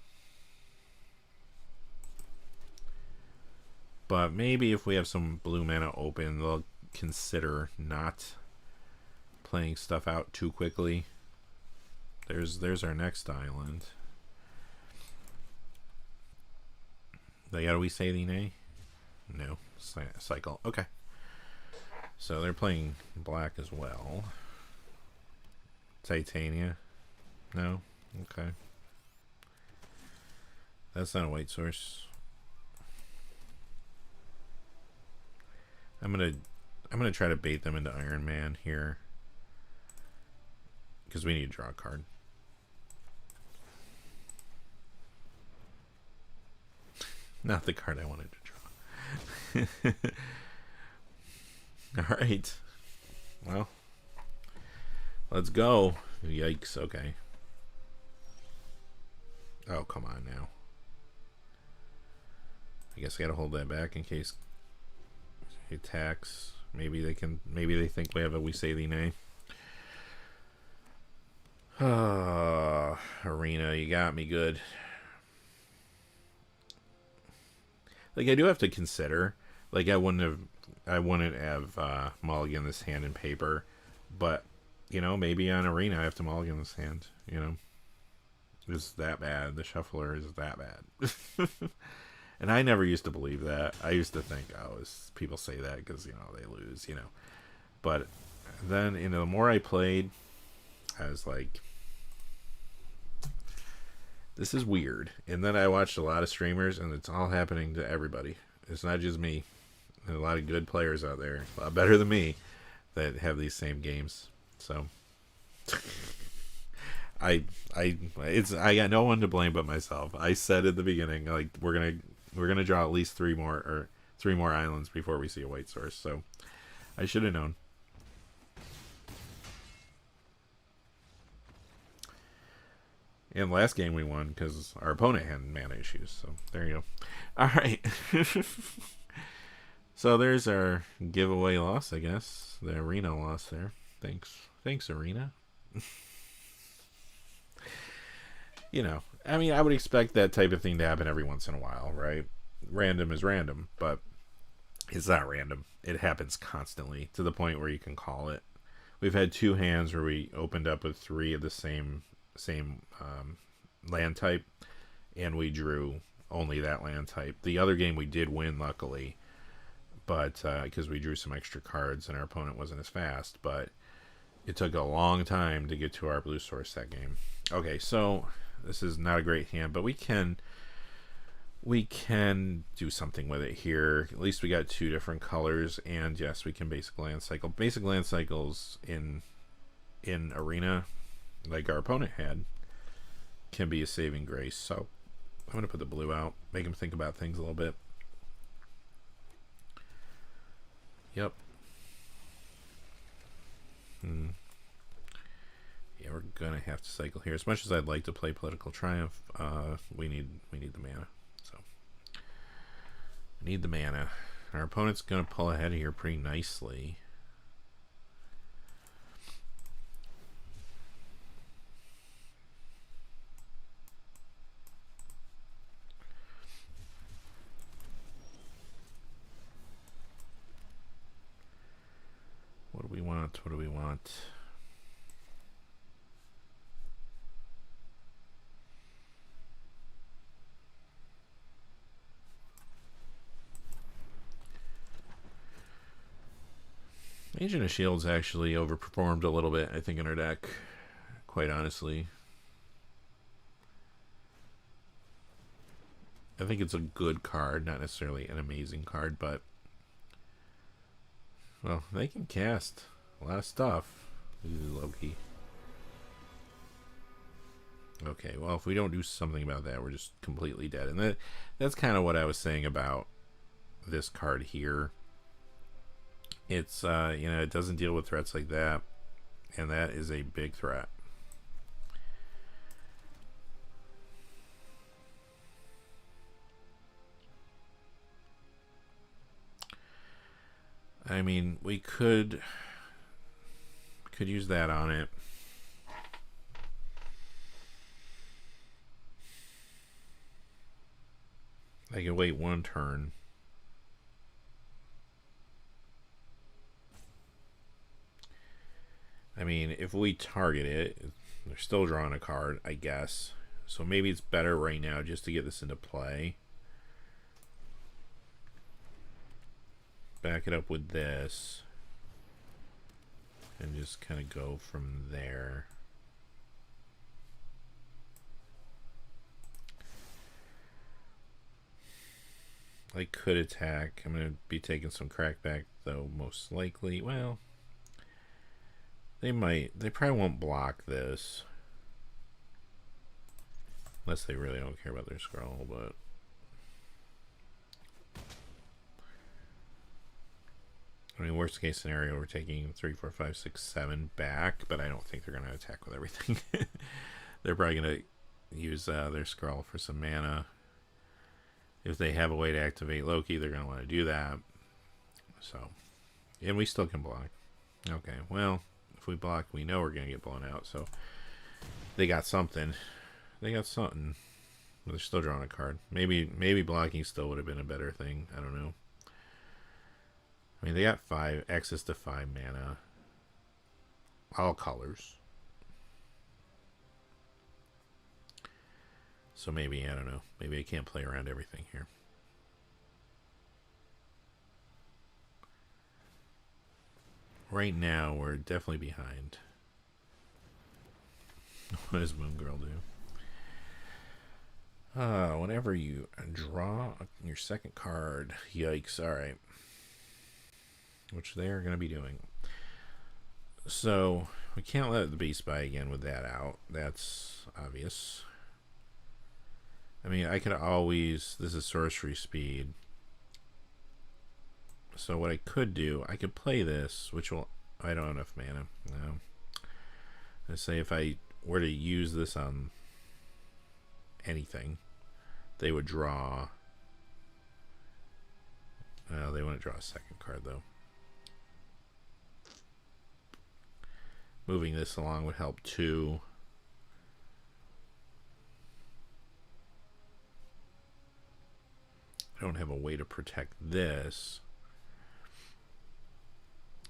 But maybe if we have some blue mana open, they'll consider not playing stuff out too quickly. There's our next island. They got a We Say the Nay? No. Cycle. Okay. So they're playing black as well. Titania? No? Okay. That's not a white source. I'm gonna try to bait them into Iron Man here. Because we need to draw a card. Not the card I wanted to draw. Alright. Well. Let's go. Yikes, okay. Oh, come on now. I guess I gotta hold that back in case he attacks. Maybe they think we have a We Say the Nay. Arena, you got me good. Like, I do have to consider, like, I wouldn't have mulligan this hand in paper, but, you know, maybe on Arena I have to mulligan this hand, you know. It's that bad. The shuffler is that bad. And I never used to believe that. I used to think, oh, people say that because, you know, they lose, you know. But then, you know, the more I played, I was like, this is weird. And then I watched a lot of streamers, and it's all happening to everybody. It's not just me. There's a lot of good players out there, a lot better than me, that have these same games. So I got no one to blame but myself. I said at the beginning, like, we're gonna draw at least three more islands before we see a white source. So I should have known. And last game we won because our opponent had mana issues. So there you go. All right. So there's our giveaway loss, I guess. The Arena loss there. Thanks, Arena. You know, I mean, I would expect that type of thing to happen every once in a while, right? Random is random, but it's not random. It happens constantly to the point where you can call it. We've had 2 hands where we opened up with 3 of the same land type, and we drew only that land type. The other game we did win, luckily, but because we drew some extra cards and our opponent wasn't as fast, but it took a long time to get to our blue source that game. Okay, so this is not a great hand, but we can do something with it here. At least we got 2 different colors, and yes, we can basic land cycle. Basic land cycles in Arena, like our opponent had, can be a saving grace. So I'm going to put the blue out, make him think about things a little bit. Yep. Yeah, we're going to have to cycle here. As much as I'd like to play Political Triumph, we need the mana. So need the mana. Our opponent's going to pull ahead here pretty nicely. What do we want? What do we want? Agent of Shields actually overperformed a little bit, I think, in our deck, quite honestly. I think it's a good card, not necessarily an amazing card, but, well, they can cast a lot of stuff. Low-key. Okay, well, if we don't do something about that, we're just completely dead. And that's kind of what I was saying about this card here. It's, you know, it doesn't deal with threats like that, and that is a big threat. I mean, we could use that on it. I can wait 1 turn. I mean, if we target it, they're still drawing a card, I guess. So maybe it's better right now just to get this into play. back it up with this. And just kind of go from there. I could attack. I'm going to be taking some crackback, though, most likely. Well, they might. They probably won't block this. Unless they really don't care about their scroll, but... I mean, worst case scenario, we're taking 3, 4, 5, 6, 7 back, but I don't think they're going to attack with everything. They're probably going to use their scroll for some mana. If they have a way to activate Loki, they're going to want to do that. So, and we still can block. Okay, well, if we block, we know we're going to get blown out. So, they got something. They got something. They're still drawing a card. Maybe blocking still would have been a better thing. I don't know. I mean, they got access to 5 mana. All colors. So maybe, I don't know. Maybe I can't play around everything here. Right now, we're definitely behind. What does Moon Girl do? Whenever you draw your second card. Yikes, alright. Which they are going to be doing. So, we can't let the beast buy again with that out. That's obvious. I mean, I could always... This is sorcery speed. So what I could do, I could play this, which will... I don't have enough mana. No. Let's say if I were to use this on anything, they would draw... they want to draw a second card, though. Moving this along would help, too. I don't have a way to protect this.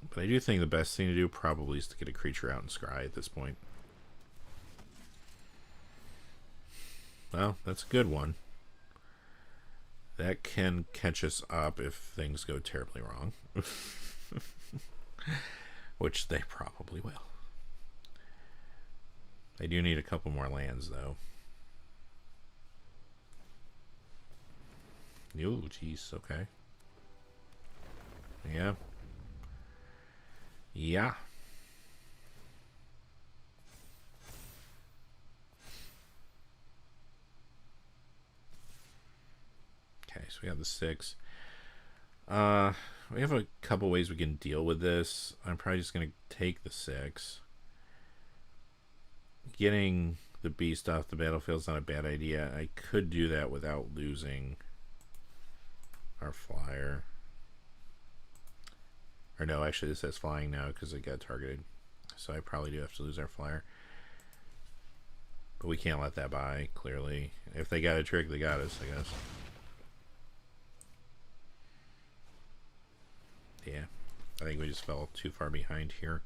But I do think the best thing to do probably is to get a creature out and scry at this point. Well, that's a good one. That can catch us up if things go terribly wrong. Which they probably will. I do need a couple more lands, though. Oh, jeez, okay. Yeah. Yeah. Okay, so we have the 6. We have a couple ways we can deal with this. I'm probably just going to take the 6. Getting the beast off the battlefield is not a bad idea. I could do that without losing our flyer. Or no, actually this says flying now because it got targeted. So I probably do have to lose our flyer. But we can't let that by, clearly. If they got a trick, they got us, I guess. Yeah. I think we just fell too far behind here.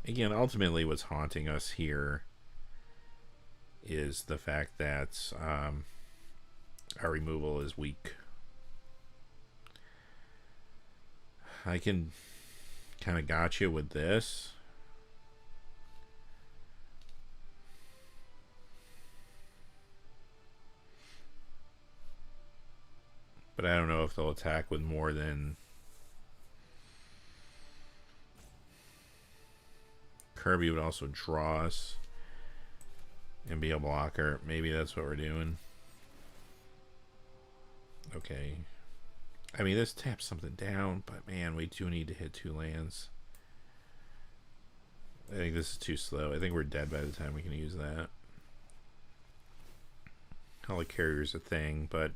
Again, ultimately what's haunting us here is the fact that our removal is weak. I can kind of gotcha with this. But I don't know if they'll attack with more than... Kirby would also draw us and be a blocker. Maybe that's what we're doing. Okay. I mean, this taps something down, but man, we do need to hit 2 lands. I think this is too slow. I think we're dead by the time we can use that. Helicarrier's a thing, but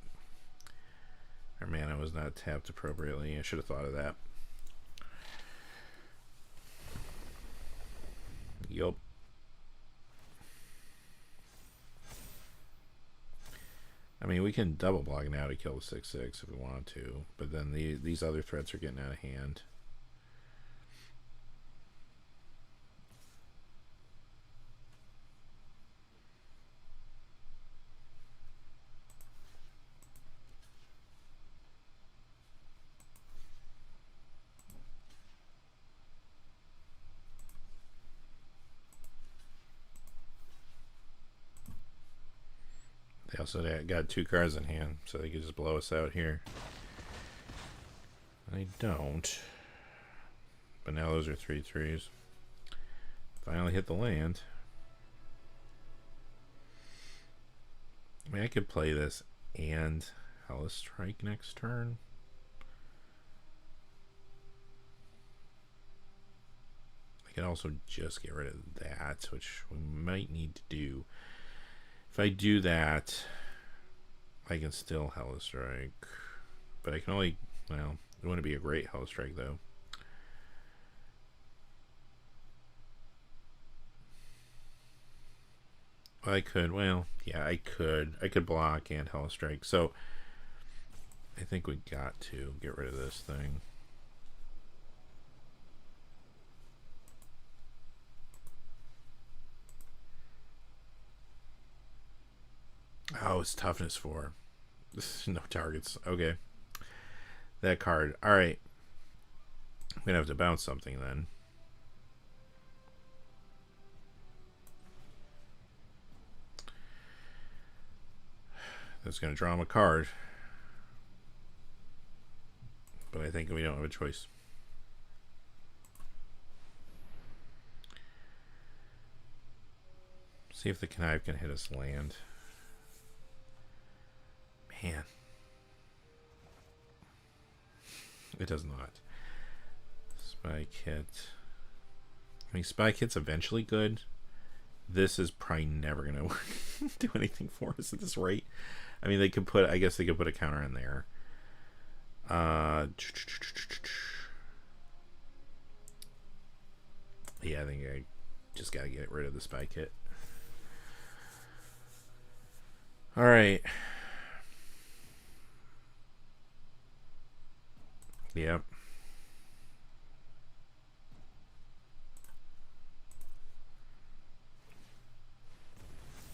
our mana was not tapped appropriately. I should have thought of that. Yup. I mean, we can double block now to kill the 6/6 if we want to, but then these other threats are getting out of hand. They also got 2 cards in hand, so they could just blow us out here. I don't. But now those are 3/3s. Finally hit the land. I mean, I could play this and Hellas Strike next turn. I can also just get rid of that, which we might need to do. If I do that, I can still Hellas Strike. But I can only, well, it wouldn't be a great Hellas Strike though. I could, well, yeah, I could block and Hellas Strike. So I think we got to get rid of this thing. Oh, it's toughness 4. No targets. Okay. That card. Alright. I'm gonna have to bounce something then. That's going to draw him a card. But I think we don't have a choice. See if the connive can hit us land. Man. It does not. Spike hit. I mean, Spike hit's eventually good. This is probably never going to do anything for us at this rate. I mean, they could put, I guess they could put a counter in there. Yeah, I think I just got to get rid of the Spike hit. All right. Yep.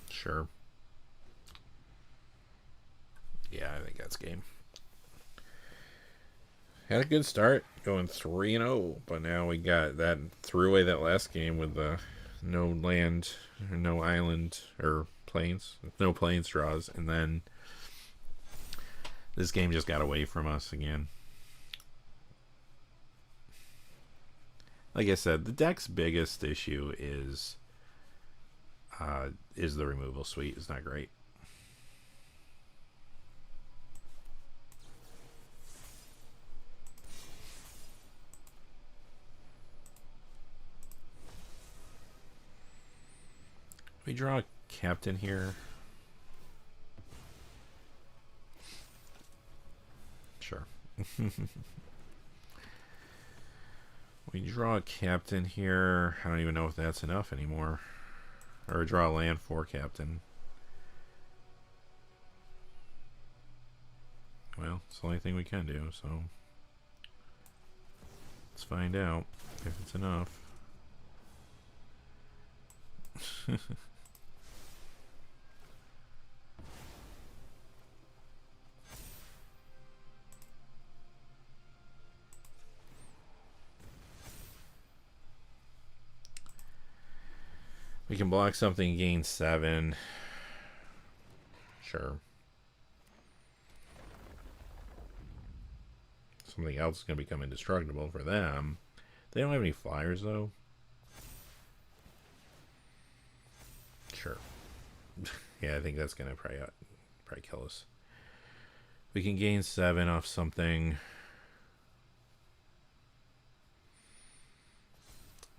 Sure. Yeah, I think that's game. Had a good start, going 3-0, but now we got that, threw away that last game with the no land, or no island, or plains, no plains draws, and then this game just got away from us again. Like I said, the deck's biggest issue is the removal suite. It's not great. We draw a captain here. Sure. We draw a captain here. I don't even know if that's enough anymore. Or draw a land for captain. Well, it's the only thing we can do, so let's find out if it's enough. We can block something, gain 7. Sure. Something else is going to become indestructible for them. They don't have any flyers, though. Sure. Yeah, I think that's going to probably kill us. We can gain 7 off something.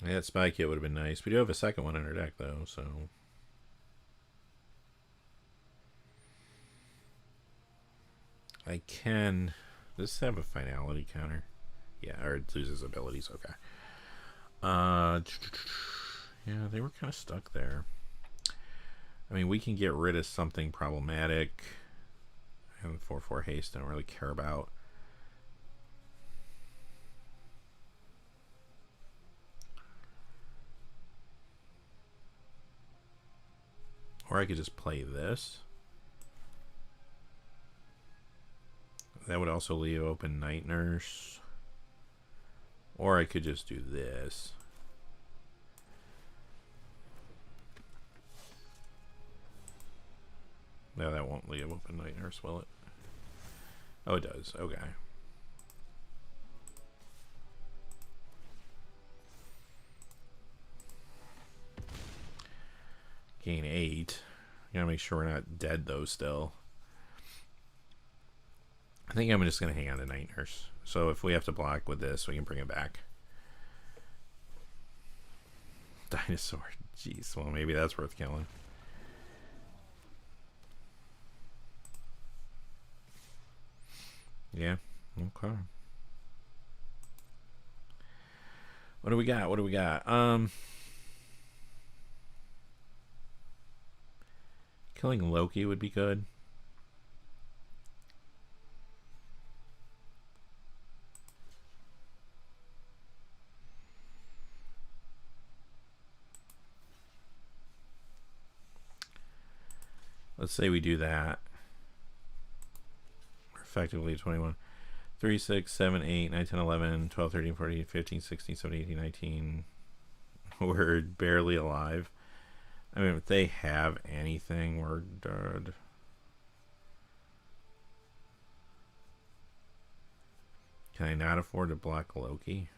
Yeah, that spike hit would have been nice. We do have a second one in our deck, though, so... I can... Does this have a finality counter? Yeah, or it loses abilities, okay. Yeah, they were kind of stuck there. I mean, we can get rid of something problematic. And 4/4 haste, I don't really care about. Or I could just play this. That would also leave open Night Nurse. Or I could just do this. No, that won't leave open Night Nurse, will it? Oh, it does. Okay. Gain 8. Gotta make sure we're not dead, though, still. I think I'm just gonna hang on to Night Nurse. So if we have to block with this, we can bring it back. Dinosaur. Jeez, well, maybe that's worth killing. Yeah, okay. What do we got? What do we got? Killing Loki would be good. Let's say we do that. We're effectively 21. 3, 6, 7, 8, 9, 10, 11, 12, 13, 14, 15, 16, 17, 18, 19. We're barely alive. I mean, if they have anything, we're dead. Can I not afford to block Loki?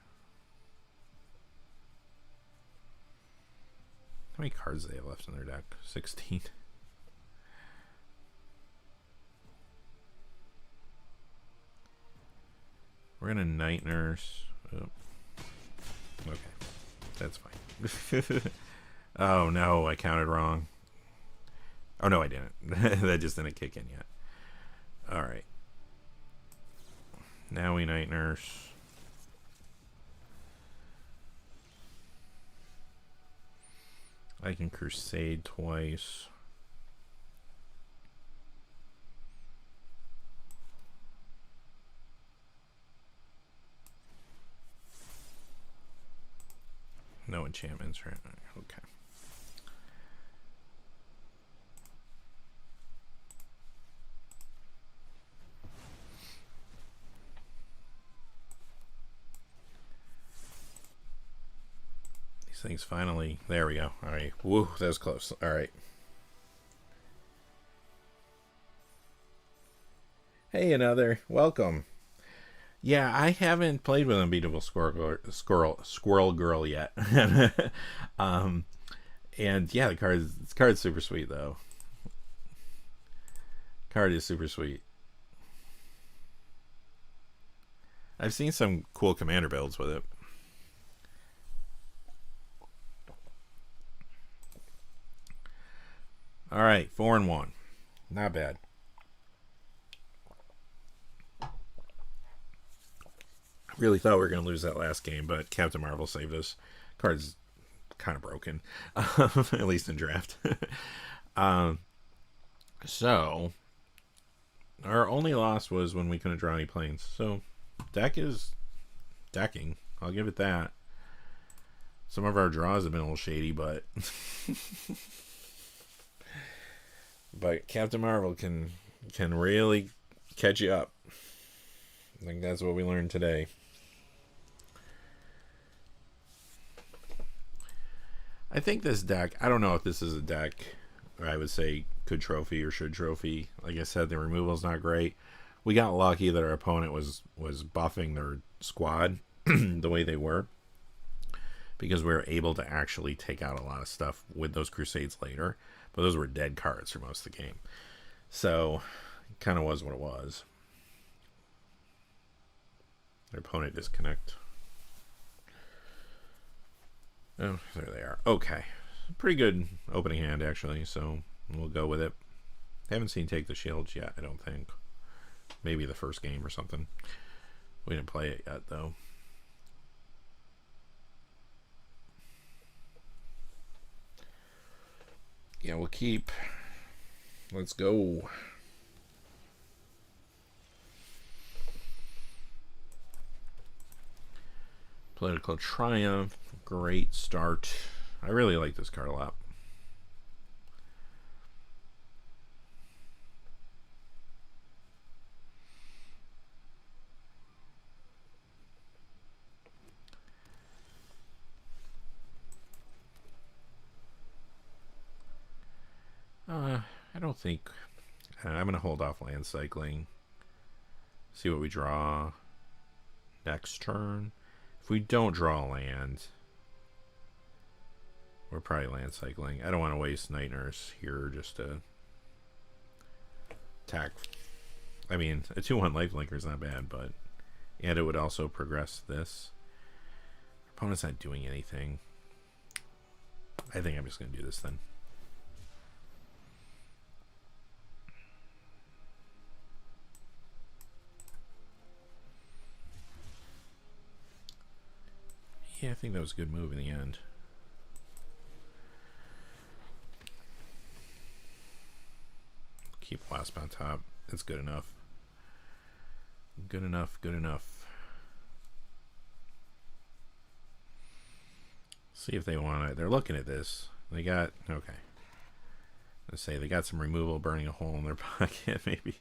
How many cards do they have left in their deck? 16. We're gonna Night Nurse. Oh. Okay, that's fine. Oh no, I counted wrong. Oh no, I didn't. That just didn't kick in yet. Alright. Now we Night Nurse. I can Crusade twice. No enchantments, right? Okay. These things finally. There we go. All right. Woo, that was close. All right. Hey, another. Welcome. Yeah, I haven't played with Unbeatable Squirrel Girl yet. And yeah, the card's super sweet though. Card is super sweet. I've seen some cool commander builds with it. All right, 4-1. Not bad. Really thought we were going to lose that last game, but Captain Marvel saved us. Card's kind of broken, at least in draft. So, our only loss was when we couldn't draw any planes. So, deck is decking. I'll give it that. Some of our draws have been a little shady, but but Captain Marvel can really catch you up. I think that's what we learned today. I think this deck, I don't know if this is a deck I would say could trophy or should trophy. Like I said, the removal's not great. We got lucky that our opponent was buffing their squad the way they were, because we were able to actually take out a lot of stuff with those Crusades later. But those were dead cards for most of the game. So, it kind of was what it was. Their opponent disconnect. Oh, there they are. Okay. Pretty good opening hand, actually, so we'll go with it. Haven't seen Take the Shields yet, I don't think. Maybe the first game or something. We didn't play it yet, though. Yeah, we'll keep. Let's go. Political Triumph. Great start. I really like this card a lot. I don't think I'm going to hold off land cycling. See what we draw next turn. If we don't draw land, we're probably land cycling. I don't want to waste Night Nurse here just to attack. I mean, a 2-1 lifelinker is not bad, but... And it would also progress this. Opponent's not doing anything. I think I'm just going to do this then. Yeah, I think that was a good move in the end. Keep Wasp on top. It's good enough. Good enough, good enough. See if they want it. They're looking at this. They got, okay. Let's say they got some removal burning a hole in their pocket, maybe.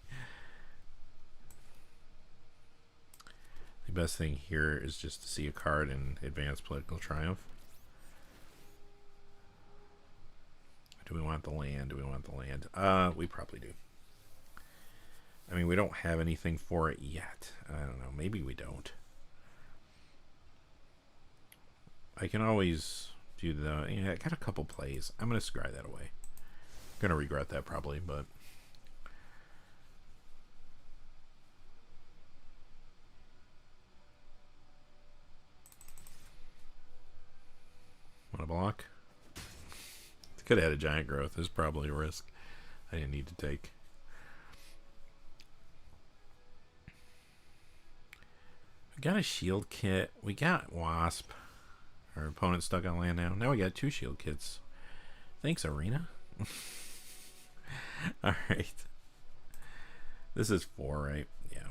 The best thing here is just to see a card in Advanced Political Triumph. Do we want the land? Do we want the land? We probably do. I mean, we don't have anything for it yet. I don't know. Maybe we don't. I can always do the... Yeah, I got a couple plays. I'm going to scry that away. I'm going to regret that probably, but... Want to block? Could have had a giant growth. There's probably a risk I didn't need to take. We got a shield kit. We got Wasp. Our opponent's stuck on land now. Now we got 2 shield kits. Thanks, Arena. Alright. This is 4, right? Yeah.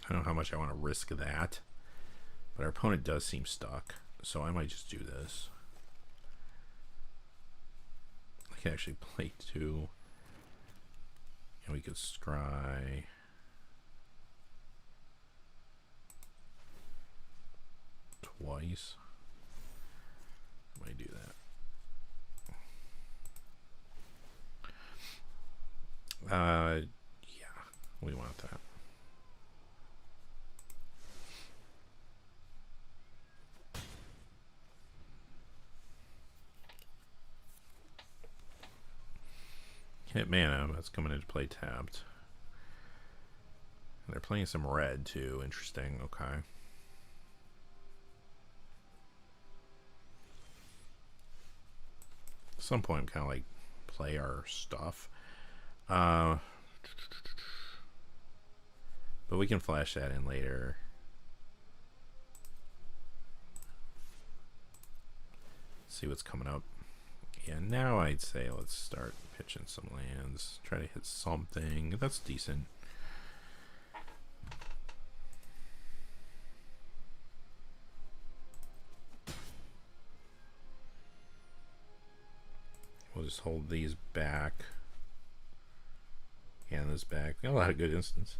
I don't know how much I want to risk that, but our opponent does seem stuck, so I might just do this. I can actually play 2, and we could scry. Twice. I might do that. Yeah, we want that. Hit mana, that's coming into play tapped. And they're playing some red too. Interesting. Okay. At some point, I'm kind of like play our stuff. But we can flash that in later. See what's coming up. Yeah, now I'd say let's start pitching some lands. Try to hit something. That's decent. We'll just hold these back. Hand this back. Got a lot of good instants.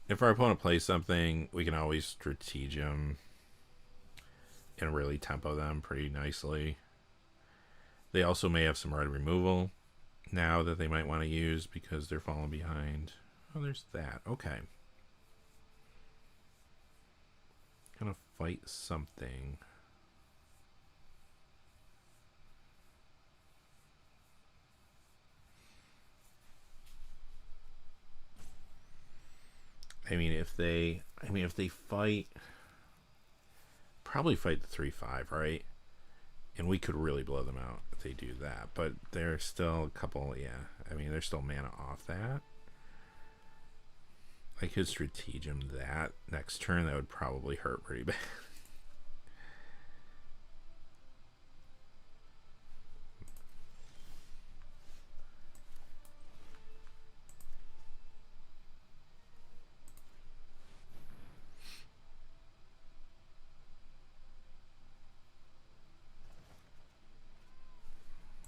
If our opponent plays something, we can always stratagem and really tempo them pretty nicely. They also may have some red removal now that they might want to use because they're falling behind. Oh, there's that. Okay. Gonna fight something. I mean, if they fight, probably fight the 3/5, right? And we could really blow them out if they do that. But there's still a couple, yeah. I mean, there's still mana off that. I could stratagem that next turn. That would probably hurt pretty bad.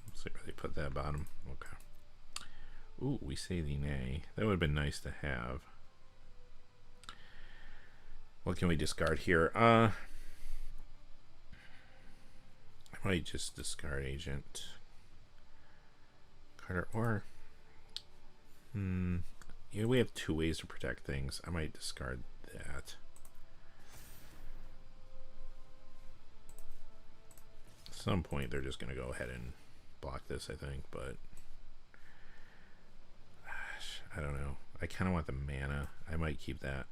Let's see where they put that bottom. Okay. Ooh, we say the nay. That would have been nice to have. What can we discard here? I might just discard Agent Carter, or yeah, we have 2 ways to protect things. I might discard that. At some point they're just going to go ahead and block this, I think, but gosh, I don't know. I kind of want the mana. I might keep that,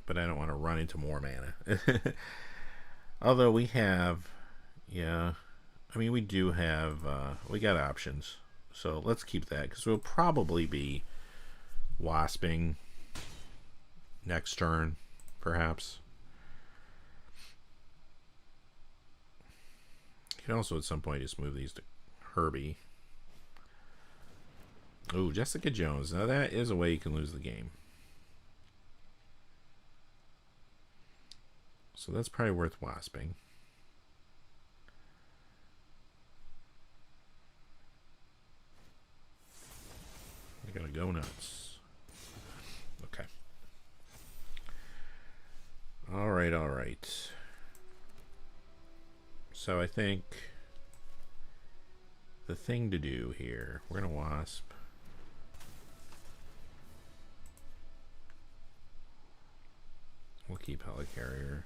but I don't want to run into more mana. Although we have, yeah, I mean, we do have, we got options. So let's keep that, because we'll probably be wasping next turn, perhaps. You can also at some point just move these to Herbie. Oh, Jessica Jones. Now that is a way you can lose the game. So that's probably worth wasping. You're gonna go nuts. Okay. All right, all right. So I think the thing to do here, we're gonna wasp. We'll keep Helicarrier.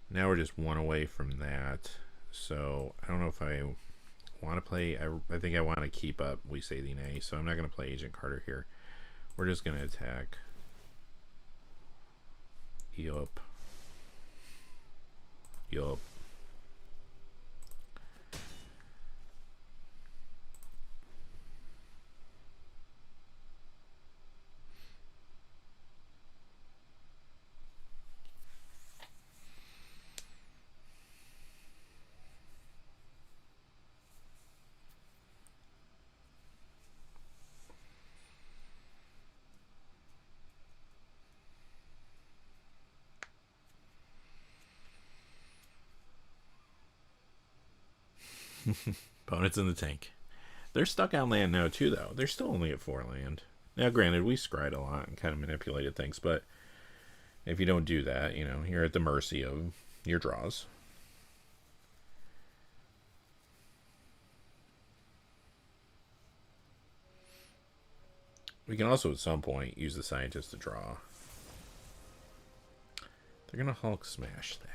Now we're just 1 away from that. So I don't know if I want to play. I think I want to keep up We Say the Nay. So I'm not going to play Agent Carter here. We're just going to attack. Yup. Yup. Opponents in the tank. They're stuck on land now too, though. They're still only at 4 land. Now, granted, we scryed a lot and kind of manipulated things, but if you don't do that, you know, you're at the mercy of your draws. We can also at some point use the scientist to draw. They're gonna Hulk smash that.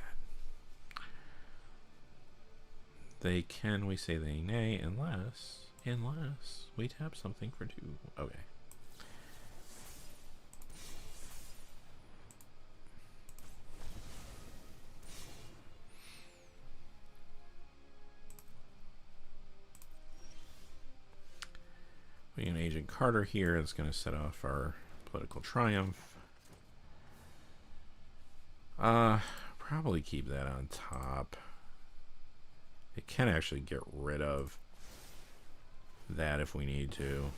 They can, we say they nay, unless we tap something for 2. Okay. We have an Agent Carter here that's going to set off our political triumph. Probably keep that on top. It can actually get rid of that if we need to.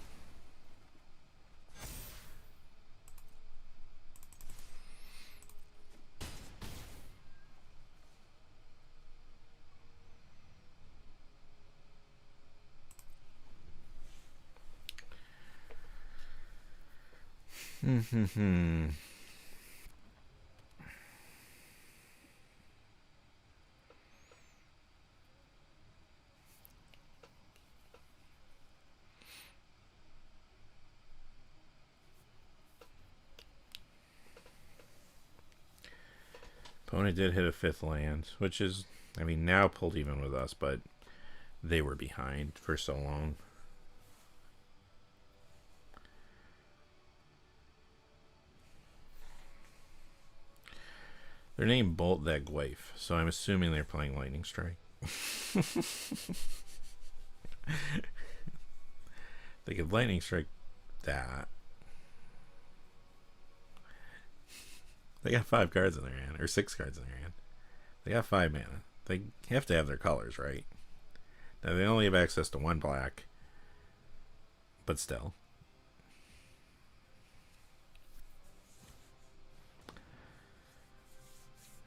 Opponent did hit a 5th land, which is, I mean, now pulled even with us, but they were behind for so long. They're named Bolt That Gwaif, so I'm assuming they're playing Lightning Strike. They could Lightning Strike that. They got 5 cards in their hand, or 6 cards in their hand. They got 5 mana. They have to have their colors, right? Now they only have access to 1 black, but still.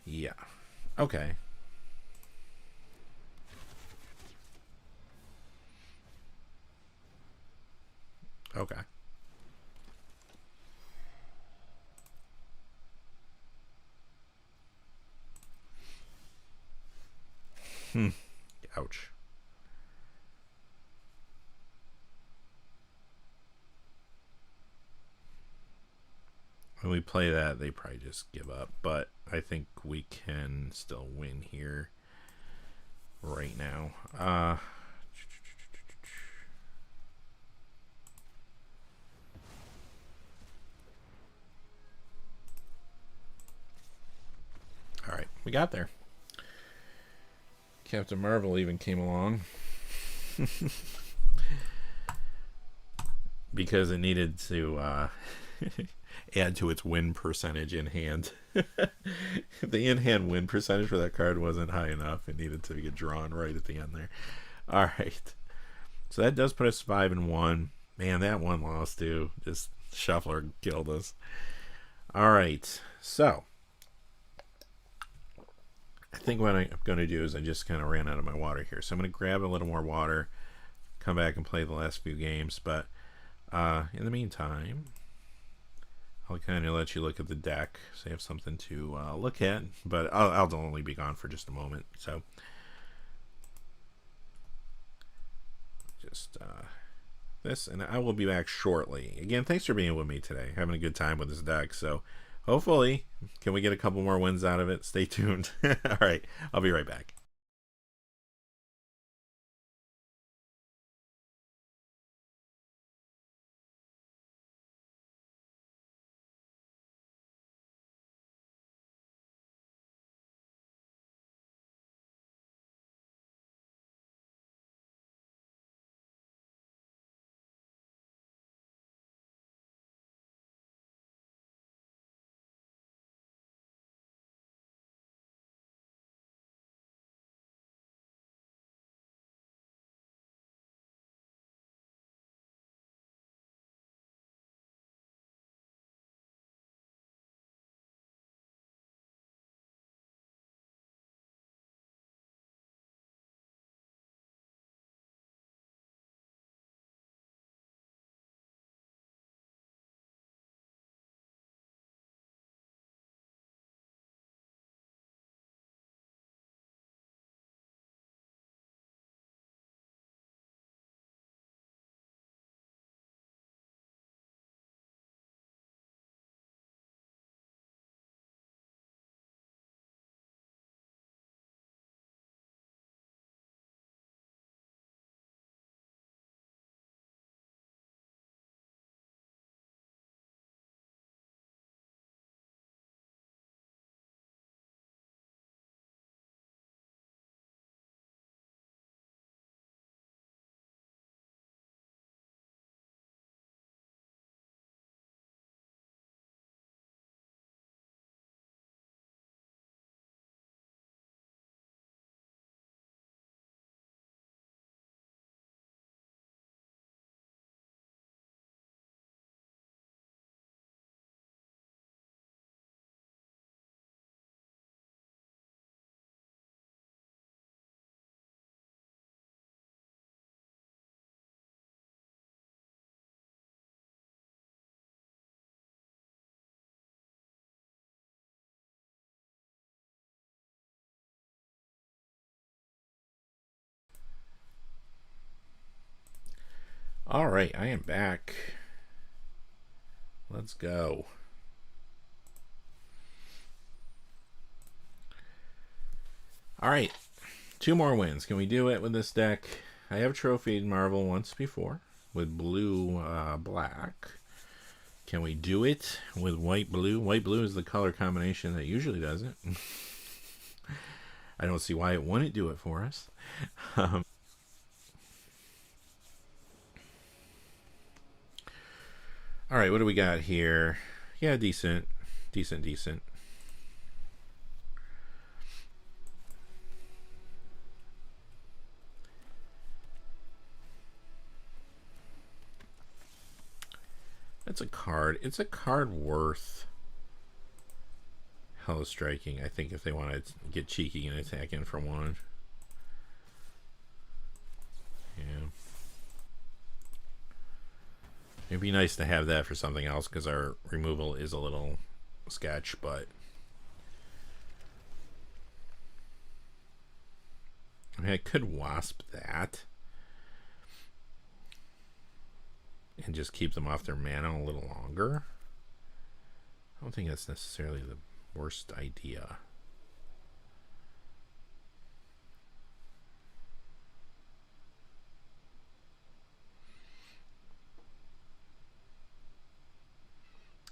Yeah. Okay. Okay. Ouch. When we play that, they probably just give up. But I think we can still win here right now. Alright, we got there. Captain Marvel even came along. Because it needed to add to its win percentage in hand. If the in-hand win percentage for that card wasn't high enough, it needed to get drawn right at the end there. Alright. So that does put us 5-1. Man, that one loss too. Just Shuffler killed us. Alright. So I think what I'm going to do is I just kind of ran out of my water here. So I'm going to grab a little more water, come back and play the last few games. But in the meantime, I'll kind of let you look at the deck so you have something to look at. But I'll only be gone for just a moment. So just this, and I will be back shortly. Again, thanks for being with me today. Having a good time with this deck. So hopefully, can we get a couple more wins out of it? Stay tuned. All right, I'll be right back. All right, I am back. Let's go. All right, 2 more wins. Can we do it with this deck? I have trophied Marvel once before with blue black. Can we do it with white blue? White blue is the color combination that usually does it. I don't see why it wouldn't do it for us. All right, what do we got here? Yeah, decent. Decent. That's a card. It's a card worth Hello Striking, I think, if they want to get cheeky and attack in for 1. Yeah. It'd be nice to have that for something else because our removal is a little sketch, but I mean, I could wasp that and just keep them off their mana a little longer. I don't think that's necessarily the worst idea.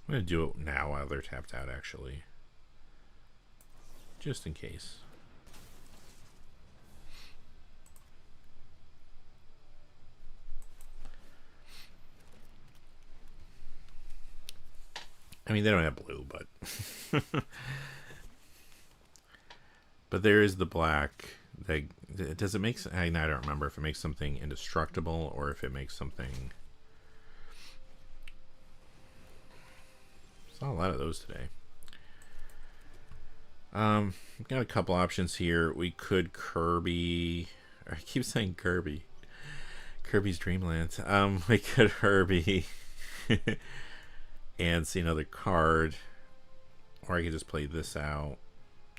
I'm going to do it now while they're tapped out, actually. Just in case. I mean, they don't have blue, but... but there is the black. Does it make... I don't remember if it makes something indestructible or if it makes something... Saw a lot of those today. We've got a couple options here. We could Kirby. I keep saying Kirby. Kirby's Dream Land. We could Kirby and see another card, or I could just play this out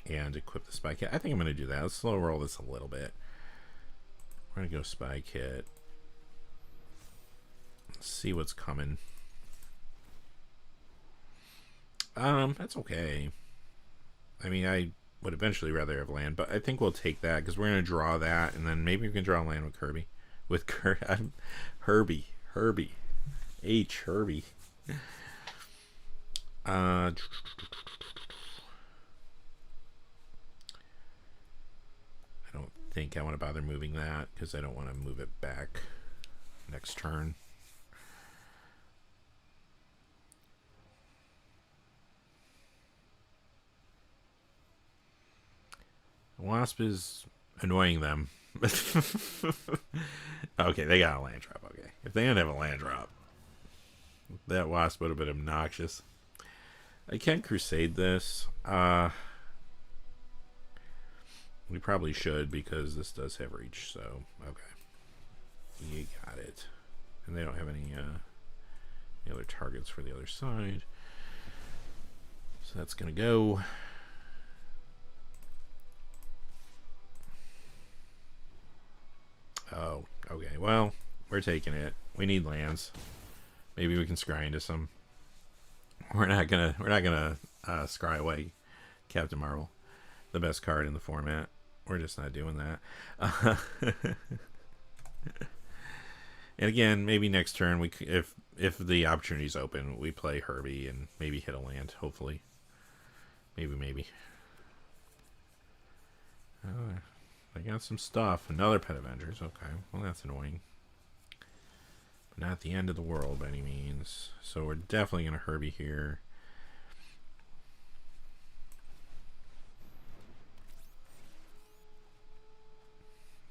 and equip the Spy Kit. I think I'm going to do that. Let's slow roll this a little bit. We're going to go Spy Kit. Let's see what's coming. That's okay. I mean, I would eventually rather have land, but I think we'll take that because we're going to draw that, and then maybe we can draw land with Kirby. Herbie. Herbie. I don't think I want to bother moving that because I don't want to move it back next turn. Wasp is annoying them. Okay, they got a land drop. Okay, if they didn't have a land drop, that Wasp would have been obnoxious. I can Crusade this. We probably should because this does have reach. So okay, you got it. And they don't have any other targets for the other side. So that's gonna go. Oh, okay. Well, we're taking it. We need lands. Maybe we can scry into some. We're not gonna scry away Captain Marvel, the best card in the format. We're just not doing that. And again, maybe next turn we, if the opportunity's open, we play Herbie and maybe hit a land. Hopefully, maybe. I got some stuff. Another Pet Avengers. Okay. Well, that's annoying. But not the end of the world by any means. So we're definitely going to Herbie here.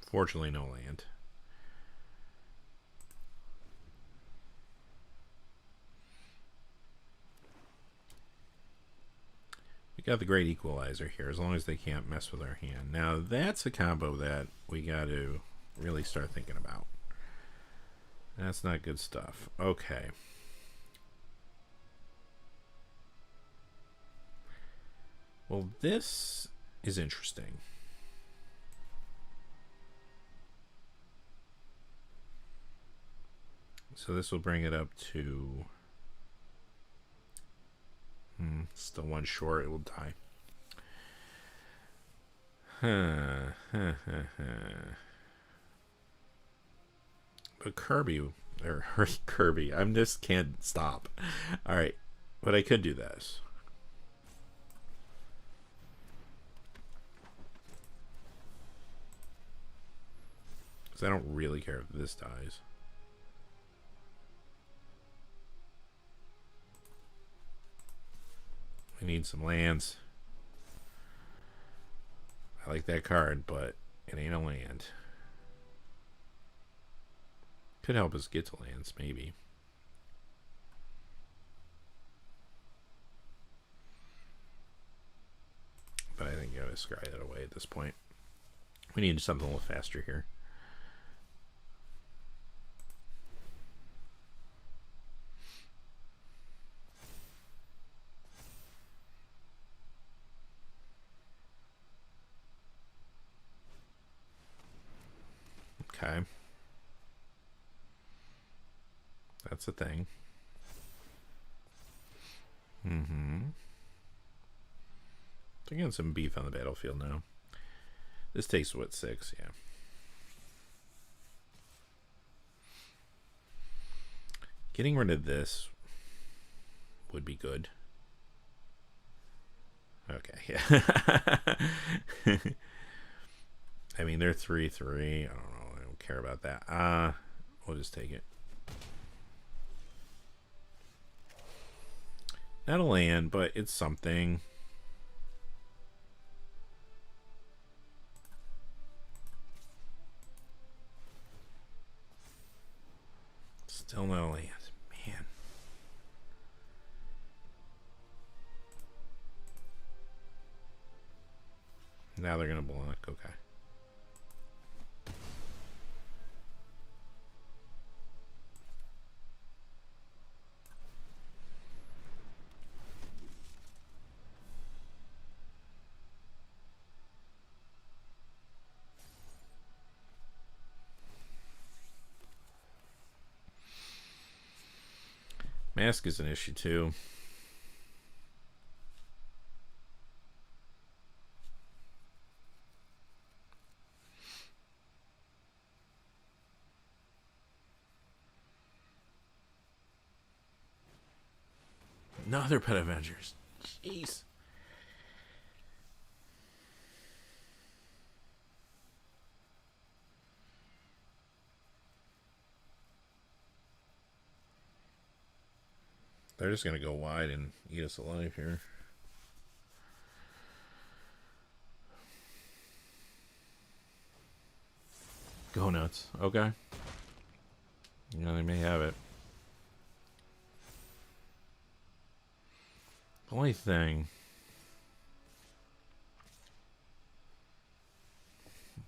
Fortunately, no land. Got the Great Equalizer here, as long as they can't mess with our hand. Now, that's a combo that we got to really start thinking about. That's not good stuff. Okay. Well, this is interesting. So this will bring it up to... still one short, it will die. But Kirby, I just can't stop. Alright, but I could do this. Because I don't really care if this dies. We need some lands. I like that card, but it ain't a land. Could help us get to lands, maybe. But I think you gotta scry that away at this point. We need something a little faster here. Okay. That's a thing. They're getting some beef on the battlefield now. This takes, what, 6? Yeah. Getting rid of this would be good. Okay, yeah. I mean, they're 3-3. I don't know. I don't care about that. We'll just take it. Not a land, but it's something. Still no land. Man. Now they're going to block. Okay. Mask is an issue too. Another Pet Avengers. Jeez. They're just going to go wide and eat us alive here. Go nuts. Okay. Yeah, they may have it. The only thing...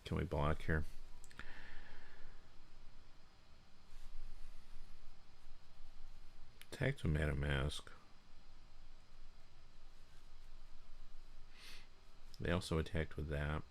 Can we block here? Attacked with Madam Mask. They also attacked with that.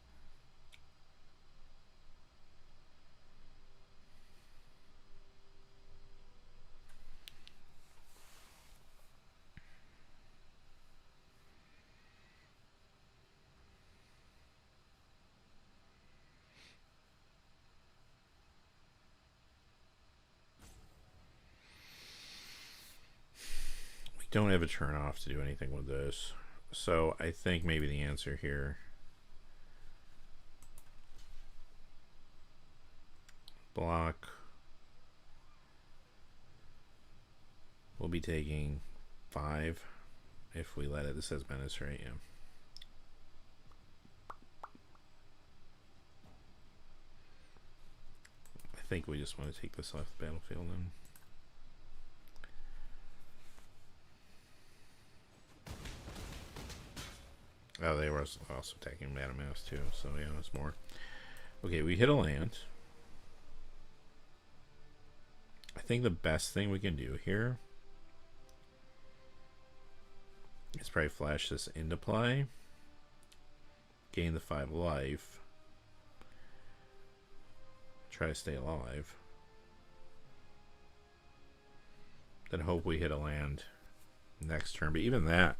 Don't have a turn off to do anything with this, so I think maybe the answer here, block, we'll be taking 5 if we let it. This says menace, right? Yeah. I think we just want to take this off the battlefield then. Oh, they were also attacking Madam Mouse too, so yeah, that's more. Okay, we hit a land. I think the best thing we can do here is probably flash this into play, gain the 5 life, try to stay alive, then hope we hit a land next turn, but even that,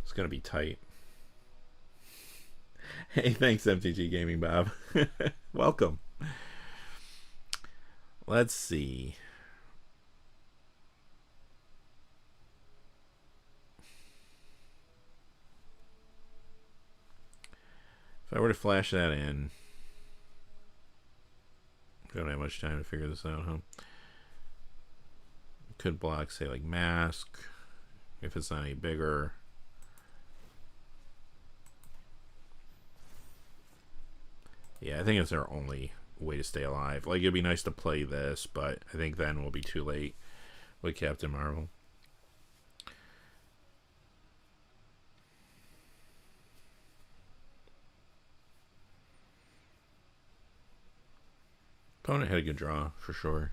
it's going to be tight. Hey, thanks, MTG Gaming Bob. Welcome. Let's see. If I were to flash that in, we don't have much time to figure this out, huh? Could block, say, like Mask, if it's not any bigger. Yeah, I think it's our only way to stay alive. Like, it'd be nice to play this, but I think then we'll be too late with Captain Marvel. Opponent had a good draw, for sure.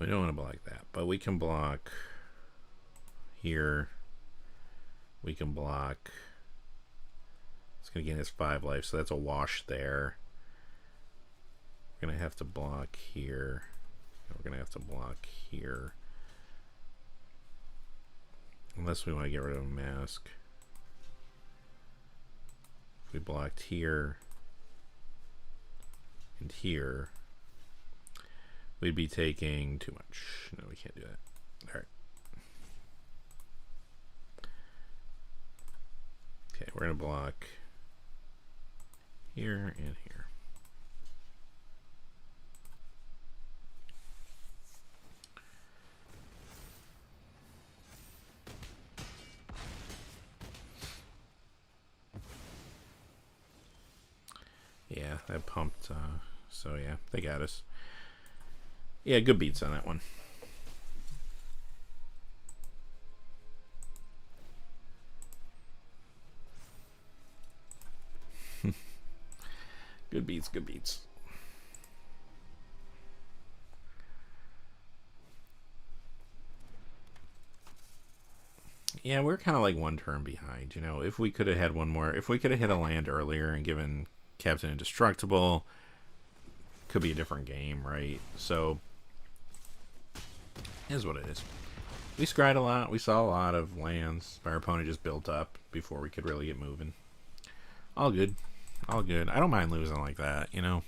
We don't want to block that, but we can block here. We can block. It's going to gain us 5 life, so that's a wash there. We're going to have to block here. We're going to have to block here. Unless we want to get rid of a mask. If we blocked here and here, we'd be taking too much. No, we can't do that. All right. Okay, we're going to block here and here. Yeah, that pumped. So yeah, they got us. Yeah, good beats on that one. Good beats, good beats. Yeah, we're kind of like one turn behind. You know, if we could have had one more, if we could have hit a land earlier and given Captain Indestructible, could be a different game, right? So, here's what it is. We scryed a lot. We saw a lot of lands. Our opponent just built up before we could really get moving. All good. All good. I don't mind losing like that, you know?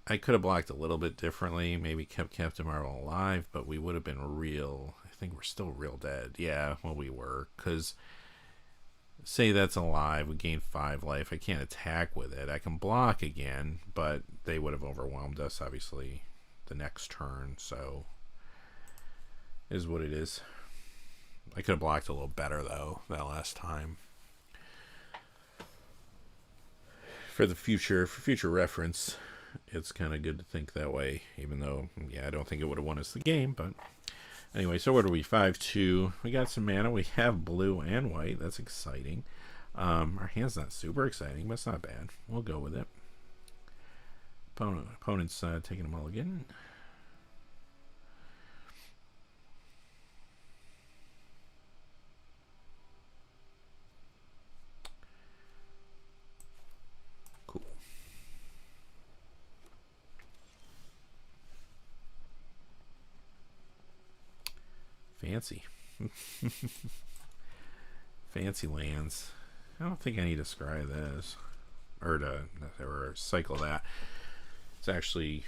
I could have blocked a little bit differently. Maybe kept Captain Marvel alive, but we would have been real. I think we're still real dead. Yeah, well, we were. Because, say that's alive. We gain 5 life. I can't attack with it. I can block again, but they would have overwhelmed us, obviously, the next turn. So, is what it is. I could have blocked a little better, though, that last time. For the future, for future reference, it's kind of good to think that way, even though, yeah, I don't think it would have won us the game, but anyway, so what are we? 5-2. We got some mana. We have blue and white. That's exciting. Our hand's not super exciting, but it's not bad. We'll go with it. Opponent's taking a mulligan. Cool. Fancy. Fancy lands. I don't think I need to scry this. Or cycle that. It's actually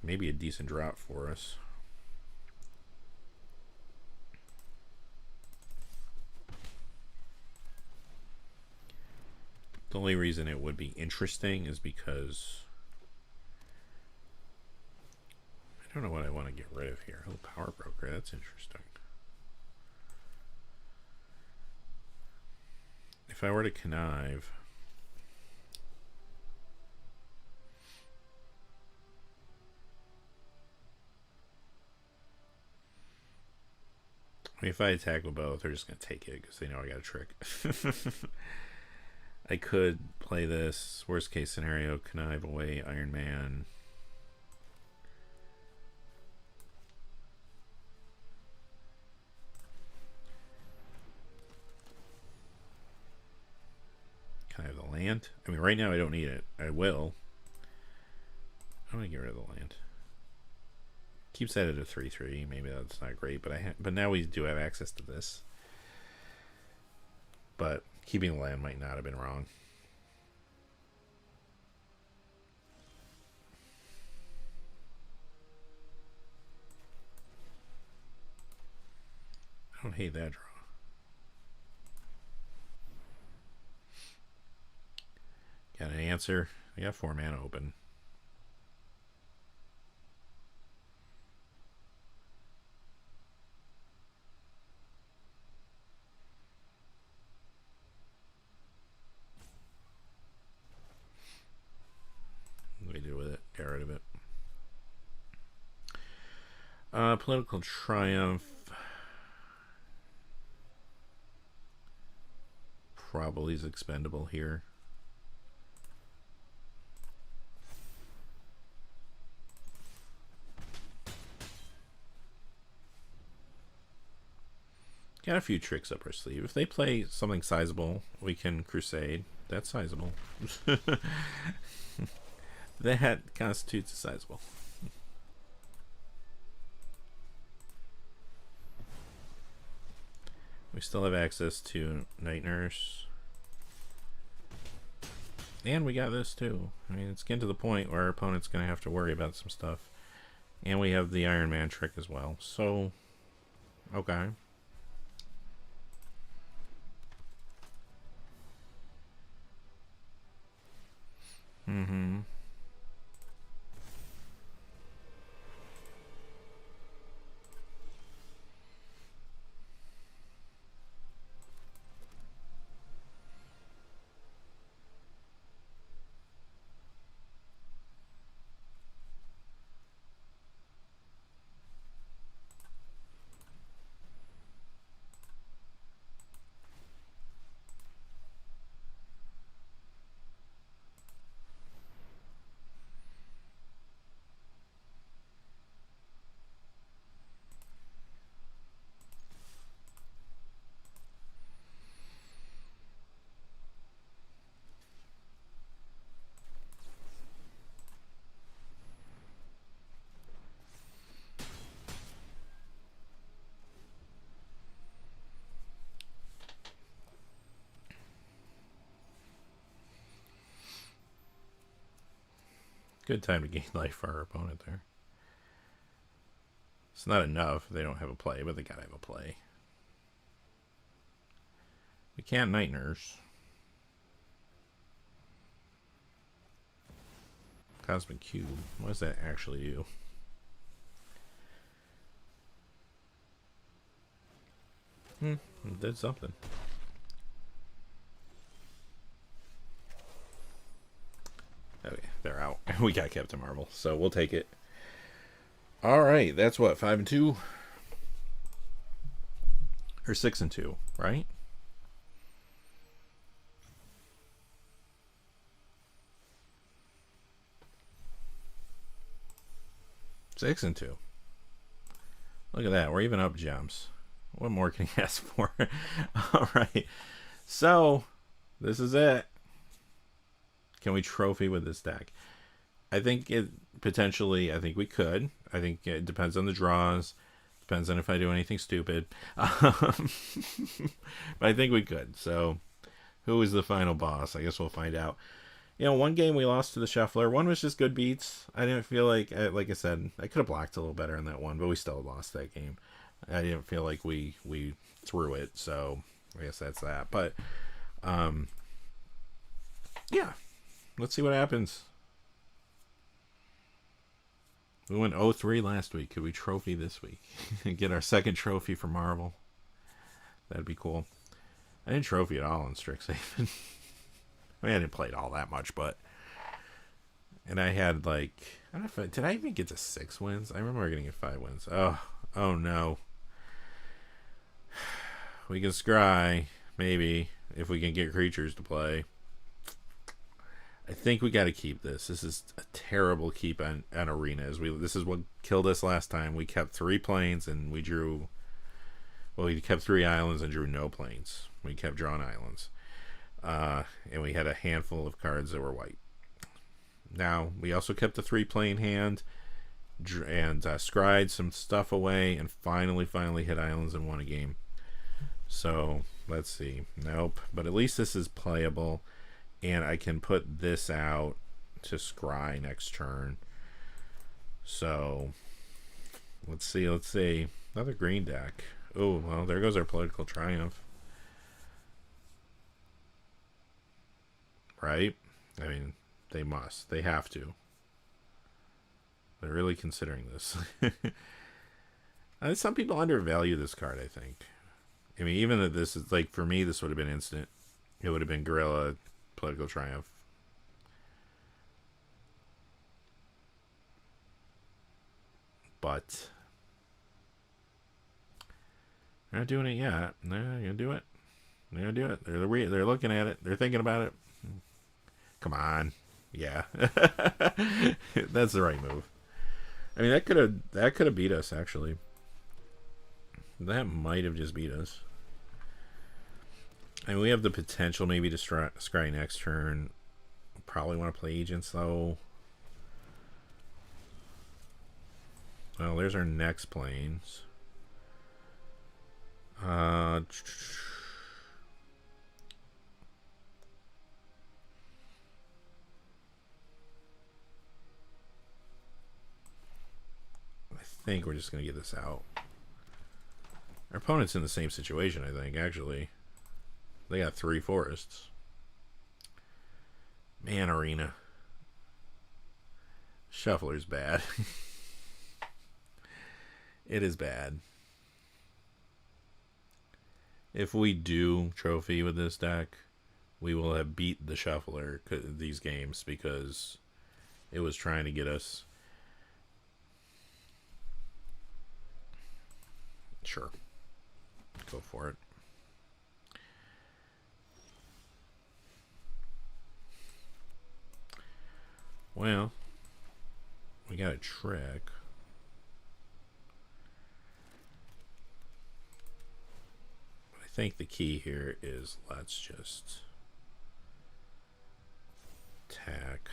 maybe a decent drop for us. The only reason it would be interesting is because I don't know what I want to get rid of here. Oh, Power Broker, that's interesting. If I were to connive, I mean, if I attack with both, they're just going to take it because they know I got a trick. I could play this worst case scenario, connive away Iron Man. Can I have the land? I mean, right now I don't need it. I will. I'm gonna get rid of the land. Keeps that at a 3/3. Maybe that's not great, but now we do have access to this. But keeping the land might not have been wrong. I don't hate that draw. Got an answer. I got 4 mana open. What do we do with it? Get rid of it. Political Triumph. Probably is expendable here. Got a few tricks up our sleeve. If they play something sizable, we can crusade. That's sizable. That constitutes a sizable. We still have access to Night Nurse. And we got this too. I mean, it's getting to the point where our opponent's going to have to worry about some stuff. And we have the Iron Man trick as well. So, okay. Mm-hmm. Good time to gain life for our opponent there. It's not enough. They don't have a play, but they gotta have a play. We can't Night Nurse. Cosmic Cube. What does that actually do? It did something. Okay, they're out. We got Captain Marvel, so we'll take it. All right, that's what, 5 and 2, or 6 and 2, right? Six and 2. Look at that. We're even up gems. What more can you ask for? All right. So this is it. Can we trophy with this deck? I think it potentially. I think we could. I think it depends on the draws. Depends on if I do anything stupid. But I think we could. So who is the final boss? I guess we'll find out. You know, one game we lost to the Shuffler. One was just good beats. I didn't feel like I said, I could have blocked a little better in that one, but we still lost that game. I didn't feel like we threw it, so I guess that's that. But, yeah, let's see what happens. We went 0-3 last week. Could we trophy this week? Get our second trophy for Marvel. That'd be cool. I didn't trophy at all in Strixhaven. I mean, I didn't play it all that much, but... And I had, like... I don't know if did I even get to 6 wins? I remember getting 5 wins. Oh no. We can scry, maybe, if we can get creatures to play. I think we got to keep this. This is a terrible keep on arenas. This is what killed us last time. We kept 3 planes, and we drew... Well, we kept 3 islands and drew no planes. We kept drawing islands. And we had a handful of cards that were white. Now, we also kept the 3-plane hand and scried some stuff away and finally hit islands and won a game. So, let's see. Nope. But at least this is playable. And I can put this out to scry next turn. So, let's see. Another green deck. Oh, well, there goes our political triumph. Right? I mean, they must. They have to. They're really considering this. Some people undervalue this card, I think. I mean, even if this is, like, for me, this would have been instant. It would have been Guerrilla, Political Triumph. But they're not doing it yet. They're going to do it. They're going to do it. They're looking at it. They're thinking about it. Come on. Yeah. That's the right move. I mean, that could have beat us, actually. That might have just beat us. And we have the potential maybe to scry next turn. Probably want to play agents though. Well, there's our next planes. I think we're just going to get this out. Our opponent's in the same situation, I think, actually. They got 3 forests. Man, Arena. Shuffler's bad. It is bad. If we do trophy with this deck, we will have beat the Shuffler these games because it was trying to get us. Sure. Go for it. Well, we got a trick. But I think the key here is let's just attack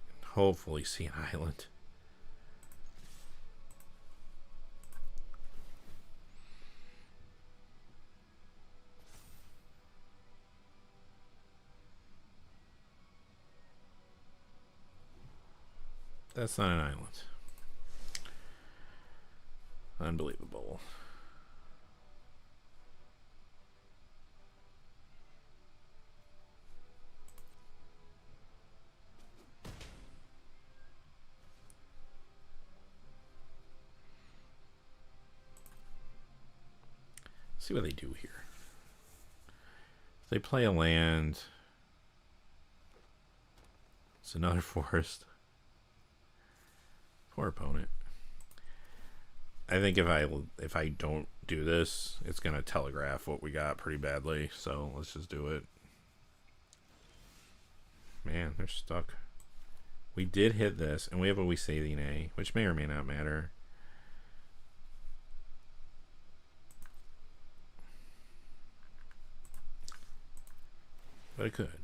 and hopefully see an island. That's not an island. Unbelievable. See what they do here. If they play a land, it's another forest. Poor opponent. I think if I don't do this, it's gonna telegraph what we got pretty badly. So let's just do it. Man, they're stuck. We did hit this, and we have a We Saving A, which may or may not matter. But it could.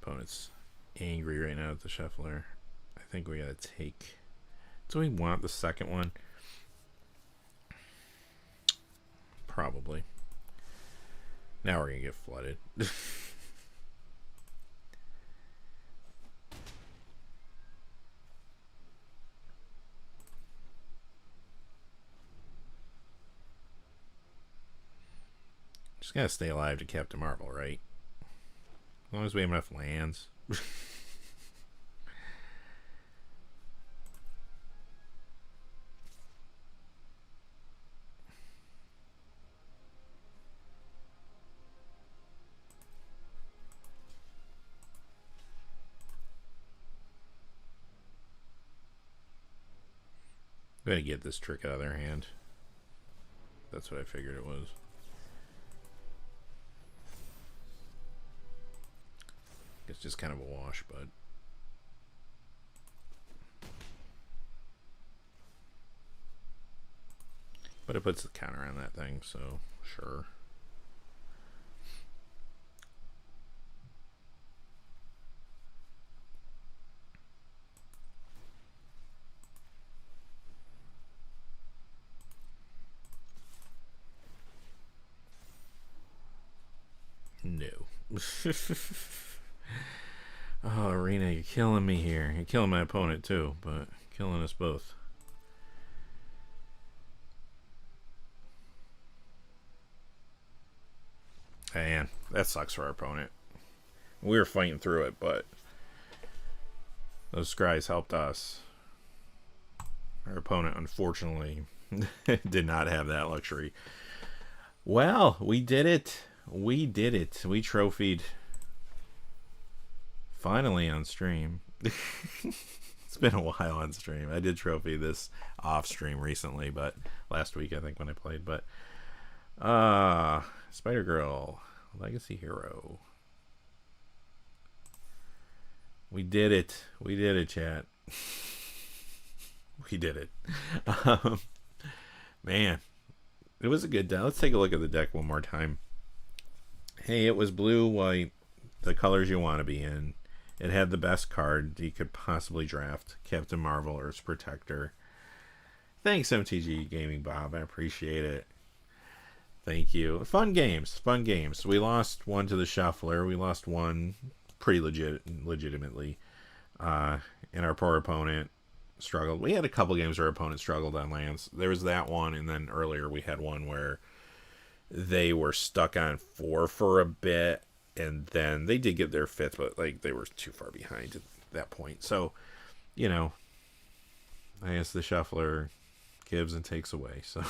Opponent's angry right now at the Shuffler. I think we gotta take. Do we want the second one? Probably. Now we're gonna get flooded. Just gotta stay alive to Captain Marvel, right? As long as we have enough lands. I'm gonna get this trick out of their hand. That's what I figured it was. It's just kind of a wash, but it puts the counter on that thing, so sure. No. Oh, Arena, you're killing me here. You're killing my opponent too, but killing us both. Man, that sucks for our opponent. We were fighting through it, but those scries helped us. Our opponent, unfortunately, did not have that luxury. Well, we did it. We did it. We trophied. Finally on stream. It's been a while on stream. I did trophy this off stream recently, but last week I think when I played. But Spider Girl, Legacy Hero. We did it. We did it, chat. We did it. Man, It was a good deck. Let's take a look at the deck one more time. Hey, it was blue, white, the colors you want to be in. It had the best card you could possibly draft. Captain Marvel, Earth's Protector. Thanks, MTG Gaming Bob. I appreciate it. Thank you. Fun games. Fun games. We lost one to the Shuffler. We lost one pretty legitimately. And our poor opponent struggled. We had a couple games where our opponent struggled on lands. There was that one, and then earlier we had one where they were stuck on 4 for a bit, and then they did get their 5th, but like they were too far behind at that point. So, you know, I guess the Shuffler gives and takes away. So,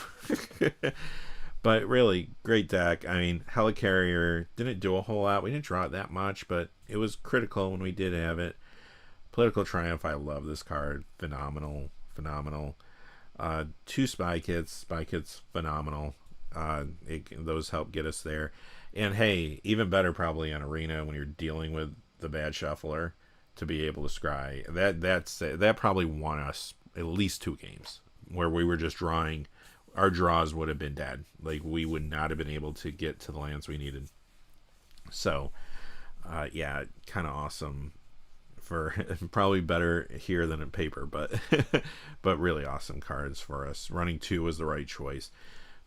but really great deck. I mean, Helicarrier didn't do a whole lot. We didn't draw it that much, but it was critical when we did have it. Political Triumph, I love this card. Phenomenal. 2 Spy Kits, phenomenal. Those help get us there. And hey, even better probably on Arena when you're dealing with the bad Shuffler to be able to scry. That probably won us at least 2 games where we were just drawing. Our draws would have been dead. Like, we would not have been able to get to the lands we needed. So, yeah, kind of awesome. For probably better here than in paper, but but really awesome cards for us. Running 2 was the right choice.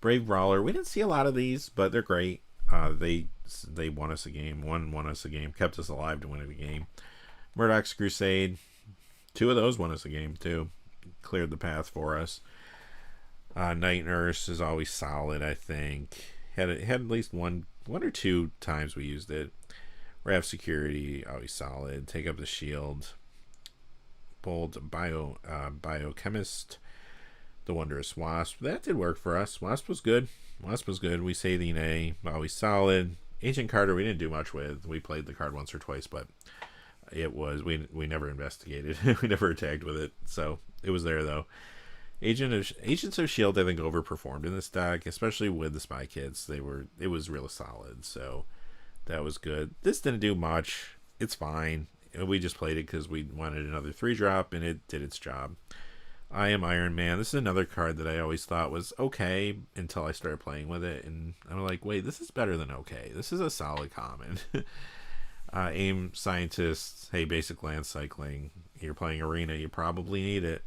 Brave Brawler, we didn't see a lot of these, but they're great. They won us a game. One won us a game, kept us alive to win a game. Murdoch's Crusade, 2 of those won us a game too. Cleared the path for us. Night Nurse is always solid, I think. Had at least one or 2 times we used it. Raft Security, always solid. Take Up the Shield. Bold Biochemist. The Wondrous Wasp. That did work for us. Wasp was good. We say the A, always solid. Agent Carter, we didn't do much with. We played the card once or twice, but it was we never investigated. We never attacked with it. So it was there though. Agents of Shield, I think, overperformed in this deck, especially with the Spy Kits. It was real solid. So that was good. This didn't do much. It's fine. We just played it because we wanted another 3-drop, and it did its job. I Am Iron Man. This is another card that I always thought was okay until I started playing with it, and I'm like, wait, this is better than okay. This is a solid common. AIM Scientists. Hey, basic land cycling. You're playing Arena. You probably need it.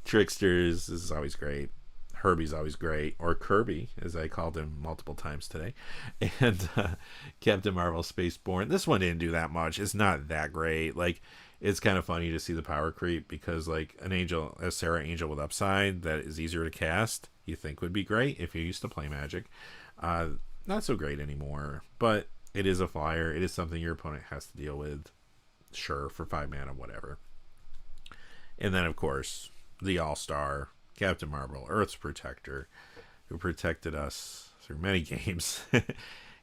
Tricksters. This is always great. Herbie's always great, or Kirby, as I called him multiple times today. And Captain Marvel Spaceborne. This one didn't do that much. It's not that great. Like, it's kind of funny to see the power creep because, like, a Sarah Angel with upside that is easier to cast, you think would be great if you used to play Magic. Not so great anymore, but it is a flyer. It is something your opponent has to deal with. Sure, for 5 mana, whatever. And then, of course, the All-Star Captain Marvel, Earth's Protector, who protected us through many games,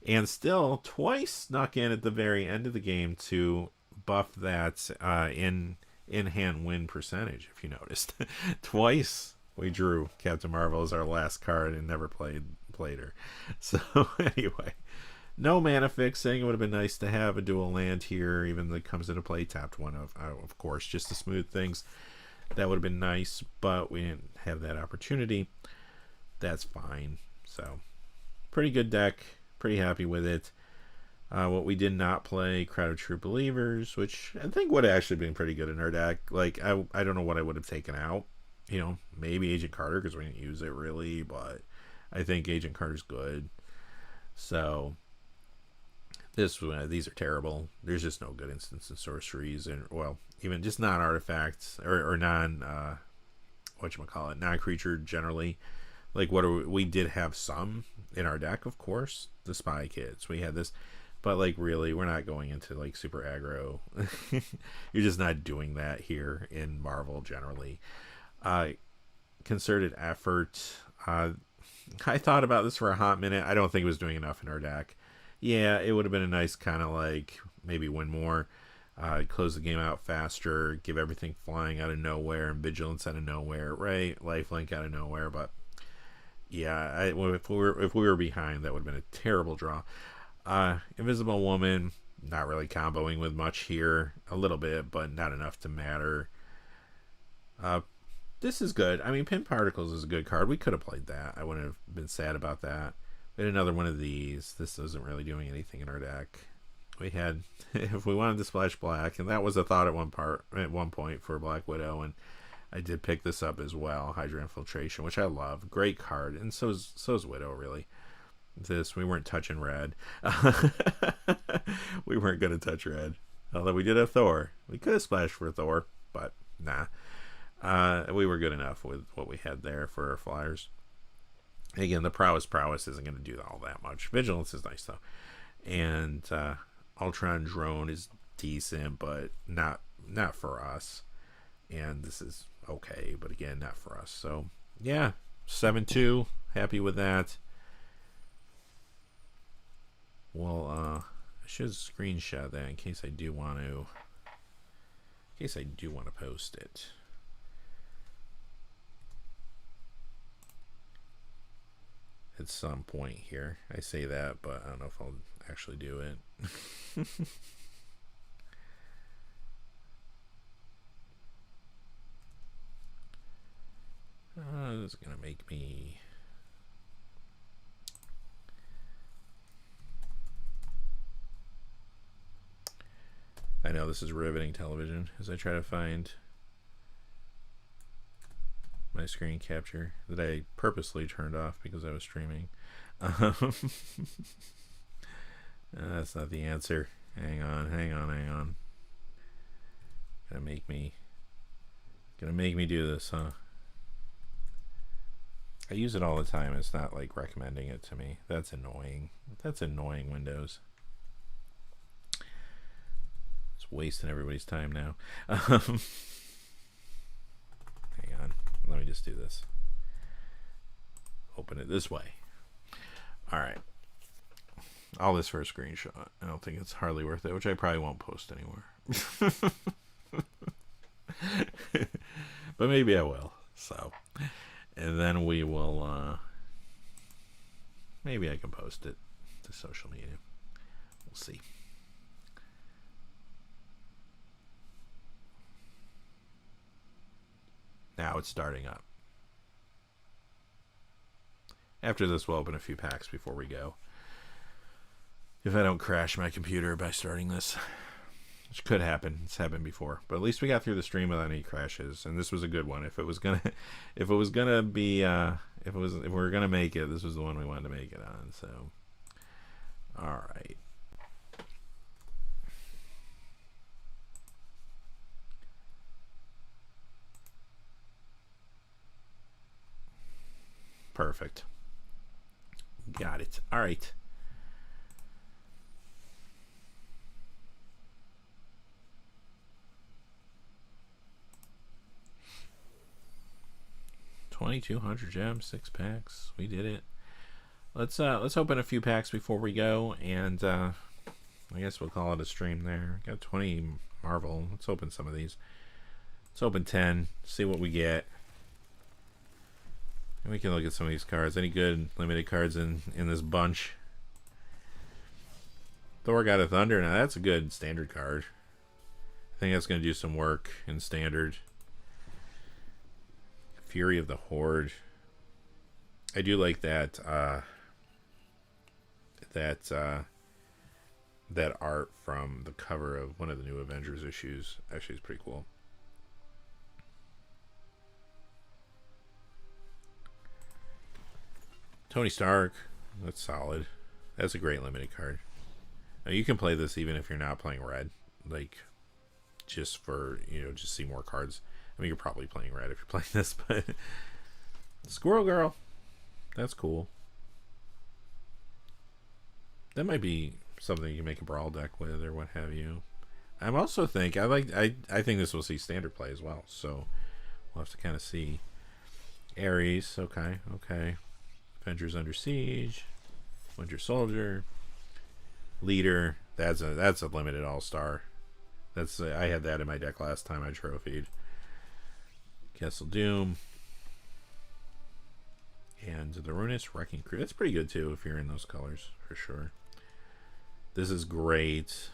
and still twice snuck in at the very end of the game to buff that in-hand win percentage, if you noticed. Twice we drew Captain Marvel as our last card and never played her. So anyway, no mana fixing. It would have been nice to have a dual land here, even though it comes into play tapped one, of course, just to smooth things. That would have been nice, but we didn't have that opportunity. That's fine. So, pretty good deck. Pretty happy with it. What we did not play, Crowd of True Believers, which I think would have actually been pretty good in our deck. Like, I don't know what I would have taken out. You know, maybe Agent Carter, because we didn't use it really, but I think Agent Carter's good. So, these are terrible. There's just no good instants and sorceries, and well, even just non-artifacts or non-creature generally. Like, we did have some in our deck, of course. The Spy Kits, we had this, but like really, we're not going into like super aggro. You're just not doing that here in Marvel generally. Concerted Effort. I thought about this for a hot minute. I don't think it was doing enough in our deck. Yeah, it would have been a nice kind of like maybe win more, close the game out faster, give everything flying out of nowhere and vigilance out of nowhere, right? Lifelink out of nowhere, but yeah, if we were behind, that would have been a terrible draw. Invisible Woman, not really comboing with much here, a little bit, but not enough to matter. This is good. I mean, Pin Particles is a good card. We could have played that. I wouldn't have been sad about that. We had another one of these. This isn't really doing anything in our deck. We had, if we wanted to splash black, and that was a thought at one point for Black Widow, and I did pick this up as well, Hydra Infiltration, which I love. Great card, and so is Widow, really. We weren't touching red. We weren't going to touch red. Although we did have Thor. We could have splashed for Thor, but nah. We were good enough with what we had there for our flyers. Again, the prowess isn't going to do all that much. Vigilance is nice, though. And Ultron Drone is decent, but not for us. And this is okay, but again, not for us. So, yeah, 7-2. Happy with that. Well, I should screenshot that in case I do want to post it. At some point here. I say that, but I don't know if I'll actually do it. This is going to make me... I know this is riveting television as I try to find my screen capture that I purposely turned off because I was streaming. That's not the answer. Hang on. Gonna make me do this, huh? I use it all the time. It's not like recommending it to me. That's annoying. That's annoying, Windows. It's wasting everybody's time now. Hang on. Let me just do this. Open it this way. All right. All this for a screenshot. I don't think it's hardly worth it, which I probably won't post anywhere. But maybe I will. So, and then we will, maybe I can post it to social media. We'll see. Now it's starting up. After this, we'll open a few packs before we go. If I don't crash my computer by starting this, which could happen. It's happened before, but at least we got through the stream without any crashes, and this was a good one. If we were gonna make it, this was the one we wanted to make it on. So, all right. Perfect. Got it. All right. $2,200 gems, 6 packs. We did it. Let's open a few packs before we go, and I guess we'll call it a stream there. Got 20 Marvel. Let's open some of these. Let's open 10. See what we get. And we can look at some of these cards. Any good limited cards in this bunch? Thor got a Thunder. Now that's a good standard card. I think that's going to do some work in standard. Fury of the Horde. I do like that that art from the cover of one of the new Avengers issues. Actually, it's pretty cool. Tony Stark, that's solid. That's a great limited card. Now you can play this even if you're not playing red, like just for, just see more cards. I mean, you're probably playing red if you're playing this, but Squirrel Girl, that's cool. That might be something you can make a brawl deck with or what have you. I'm also I think this will see standard play as well, so we'll have to kind of see. Ares, okay. Avengers Under Siege, Winter Soldier, Leader. That's a limited all-star. I had that in my deck last time I trophied. Castle Doom, and the Ruinous Wrecking Crew. That's pretty good too if you're in those colors for sure. This is great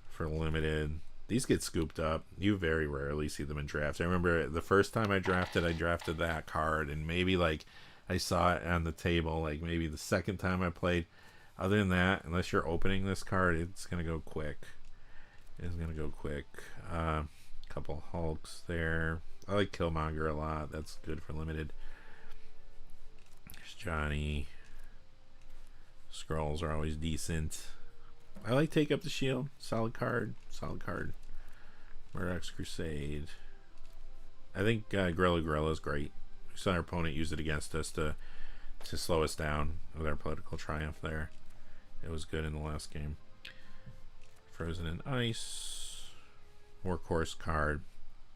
for limited. These get scooped up. You very rarely see them in drafts. I remember the first time I drafted that card, and maybe like I saw it on the table like maybe the second time I played. Other than that, unless you're opening this card, it's going to go quick. It's going to go quick. Couple Hulks there. I like Killmonger a lot. That's good for limited. There's Johnny. Scrolls are always decent. I like Take Up the Shield. Solid card. Solid card. Murdoch's Crusade. I think Gorilla is great. We saw our opponent use it against us to slow us down with our political triumph there. It was good in the last game. Frozen in Ice. Workhorse card.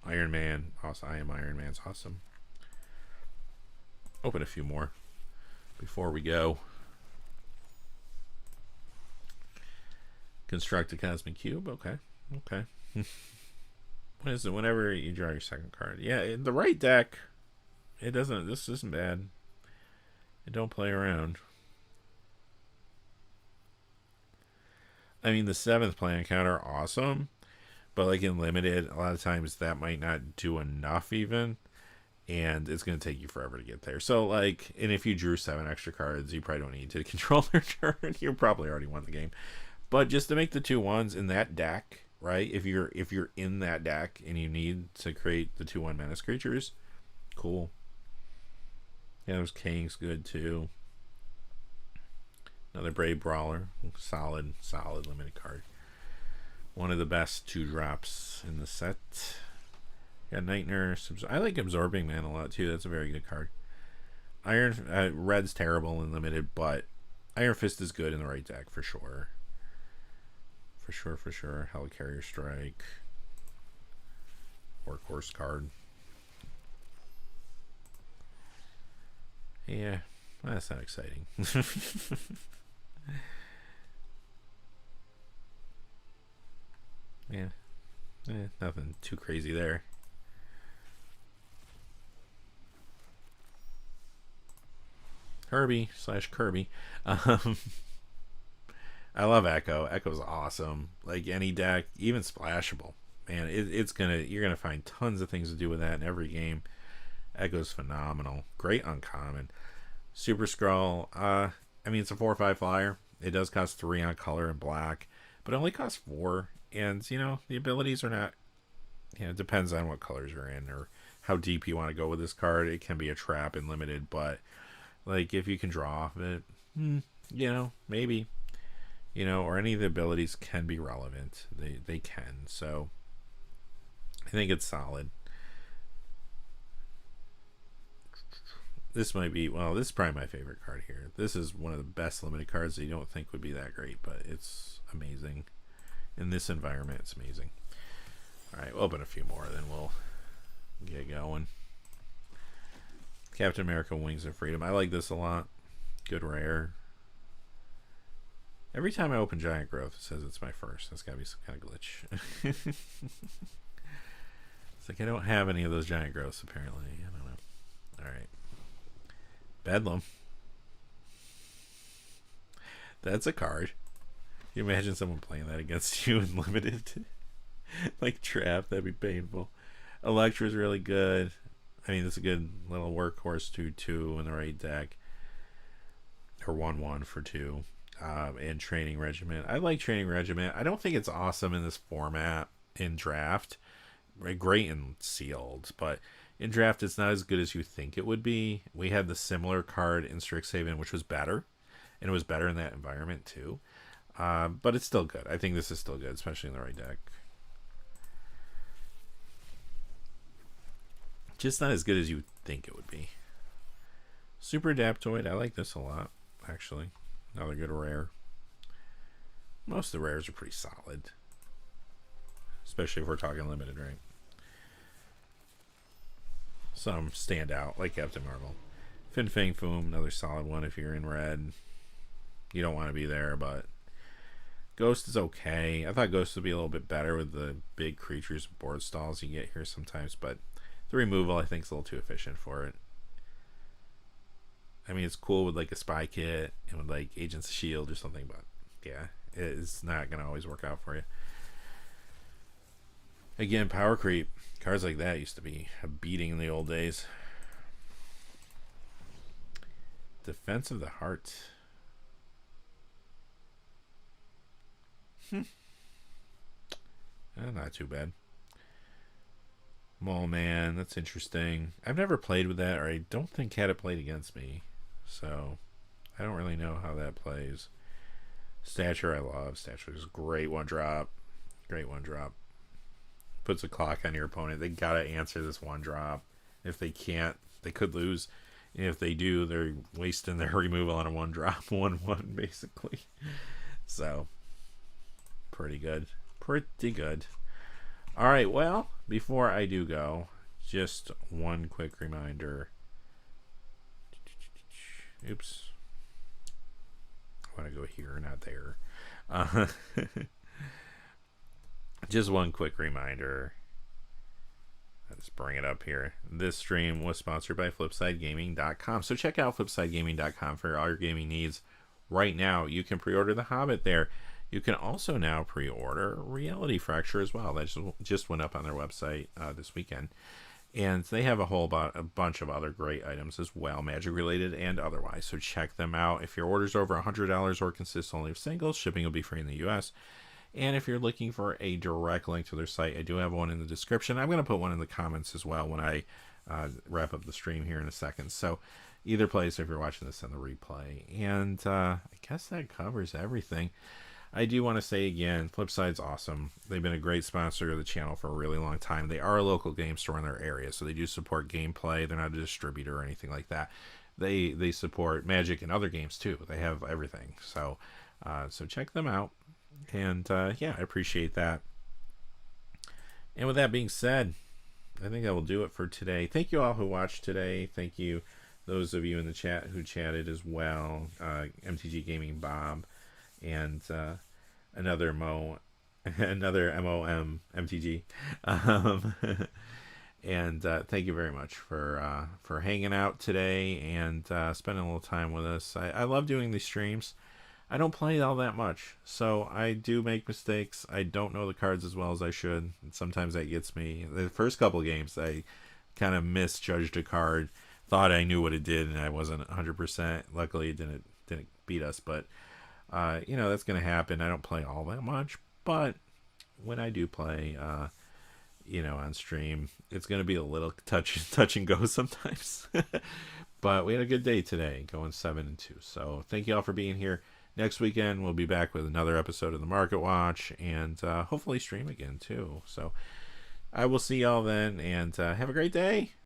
Iron Man. Also, I Am Iron Man's awesome. Open a few more before we go. Construct a Cosmic Cube. Okay. Okay. What is it? Whenever you draw your second card. Yeah, in the right deck, it doesn't. This isn't bad. It don't play around. I mean, the 7th play encounter, awesome. But like in limited, a lot of times that might not do enough even. And it's going to take you forever to get there. So like, and if you drew 7 extra cards, you probably don't need to control their turn. You probably already won the game. But just to make the 2/1s in that deck, right? If you're in that deck and you need to create the 2/1 menace creatures, cool. Yeah, those King's good too. Another Brave Brawler, solid limited card. One of the best 2-drops in the set. Got Night Nurse. I like Absorbing Man a lot too. That's a very good card. Red's terrible in limited, but Iron Fist is good in the right deck for sure. For sure. Helicarrier Strike. Workhorse card. Yeah, well, that's not exciting. Yeah. Nothing too crazy there. Herbie/Kirby. I love Echo. Echo's awesome. Like any deck, even splashable. Man, you're gonna find tons of things to do with that in every game. Echo's phenomenal. Great uncommon. Super Skrull. I mean, it's a 4/5 flyer. It does cost 3 on color and black, but it only costs 4. And you know the abilities are not. You know, it depends on what colors you're in or how deep you want to go with this card. It can be a trap and limited, but like if you can draw off it, you know, maybe. You know, or any of the abilities can be relevant. They can. So I think it's solid. This might be, well, this is probably my favorite card here. This is one of the best limited cards that you don't think would be that great, but it's amazing. In this environment, it's amazing. Alright, we'll open a few more, then we'll get going. Captain America Wings of Freedom. I like this a lot. Good rare. Every time I open Giant Growth, it says it's my first. That's got to be some kind of glitch. It's like I don't have any of those Giant Growths, apparently. I don't know. Alright. Bedlam. That's a card. Can you imagine someone playing that against you in limited? Like Trap, that'd be painful. Electra's really good. I mean, it's a good little workhorse 2/2 in the right deck. Or 1/1 for 2. And Training Regiment. I like Training Regiment. I don't think it's awesome in this format in draft. Great in sealed, but in draft it's not as good as you think it would be. We had the similar card in Strixhaven, which was better, and it was better in that environment too. But it's still good. I think this is still good, especially in the right deck. Just not as good as you think it would be. Super Adaptoid. I like this a lot, actually. Another good rare. Most of the rares are pretty solid. Especially if we're talking limited, right? Some stand out, like Captain Marvel. Fin Fang Foom, another solid one if you're in red. You don't want to be there, but Ghost is okay. I thought Ghost would be a little bit better with the big creatures and board stalls you get here sometimes, but the removal I think is a little too efficient for it. I mean, it's cool with like a spy kit and with like Agents of S.H.I.E.L.D. or something, but yeah, it's not going to always work out for you. Again, power creep. Cards like that used to be a beating in the old days. Defense of the Heart. Not too bad. Mole Man, that's interesting. I've never played with that, or I don't think had it played against me. So, I don't really know how that plays. Stature, I love. Stature is a great one drop. Great one drop. Puts a clock on your opponent. They gotta answer this one drop. If they can't, they could lose. And if they do, they're wasting their removal on a one drop, 1/1 basically. So, pretty good. Pretty good. All right, well, before I do go, just one quick reminder. Oops. I want to go here, not there. Just one quick reminder. Let's bring it up here. This stream was sponsored by FlipsideGaming.com. So check out FlipsideGaming.com for all your gaming needs. Right now, you can pre-order The Hobbit there. You can also now pre-order Reality Fracture as well. That just went up on their website this weekend. And they have a bunch of other great items as well, Magic related and otherwise. So check them out. If your order's over $100 or consists only of singles, shipping will be free in the US. And if you're looking for a direct link to their site, I do have one in the description. I'm going to put one in the comments as well when I wrap up the stream here in a second. So either place if you're watching this on the replay. And I guess that covers everything. I do want to say again, Flipside's awesome. They've been a great sponsor of the channel for a really long time. They are a local game store in their area, so they do support gameplay. They're not a distributor or anything like that. They support Magic and other games too. They have everything. So check them out. And yeah, I appreciate that. And with that being said, I think that will do it for today. Thank you all who watched today. Thank you those of you in the chat who chatted as well. MTG Gaming Bob. And another MOM MTG, and thank you very much for hanging out today and spending a little time with us. I love doing these streams. I don't play all that much, so I do make mistakes. I don't know the cards as well as I should, and sometimes that gets me. The first couple of games, I kind of misjudged a card, thought I knew what it did, and I wasn't 100%. Luckily, it didn't beat us, but. You know, that's going to happen. I don't play all that much, but when I do play, you know, on stream, it's going to be a little touch and go sometimes. But we had a good day today, going 7-2. So thank you all for being here. Next weekend, we'll be back with another episode of the Market Watch and hopefully stream again too. So I will see y'all then, and have a great day.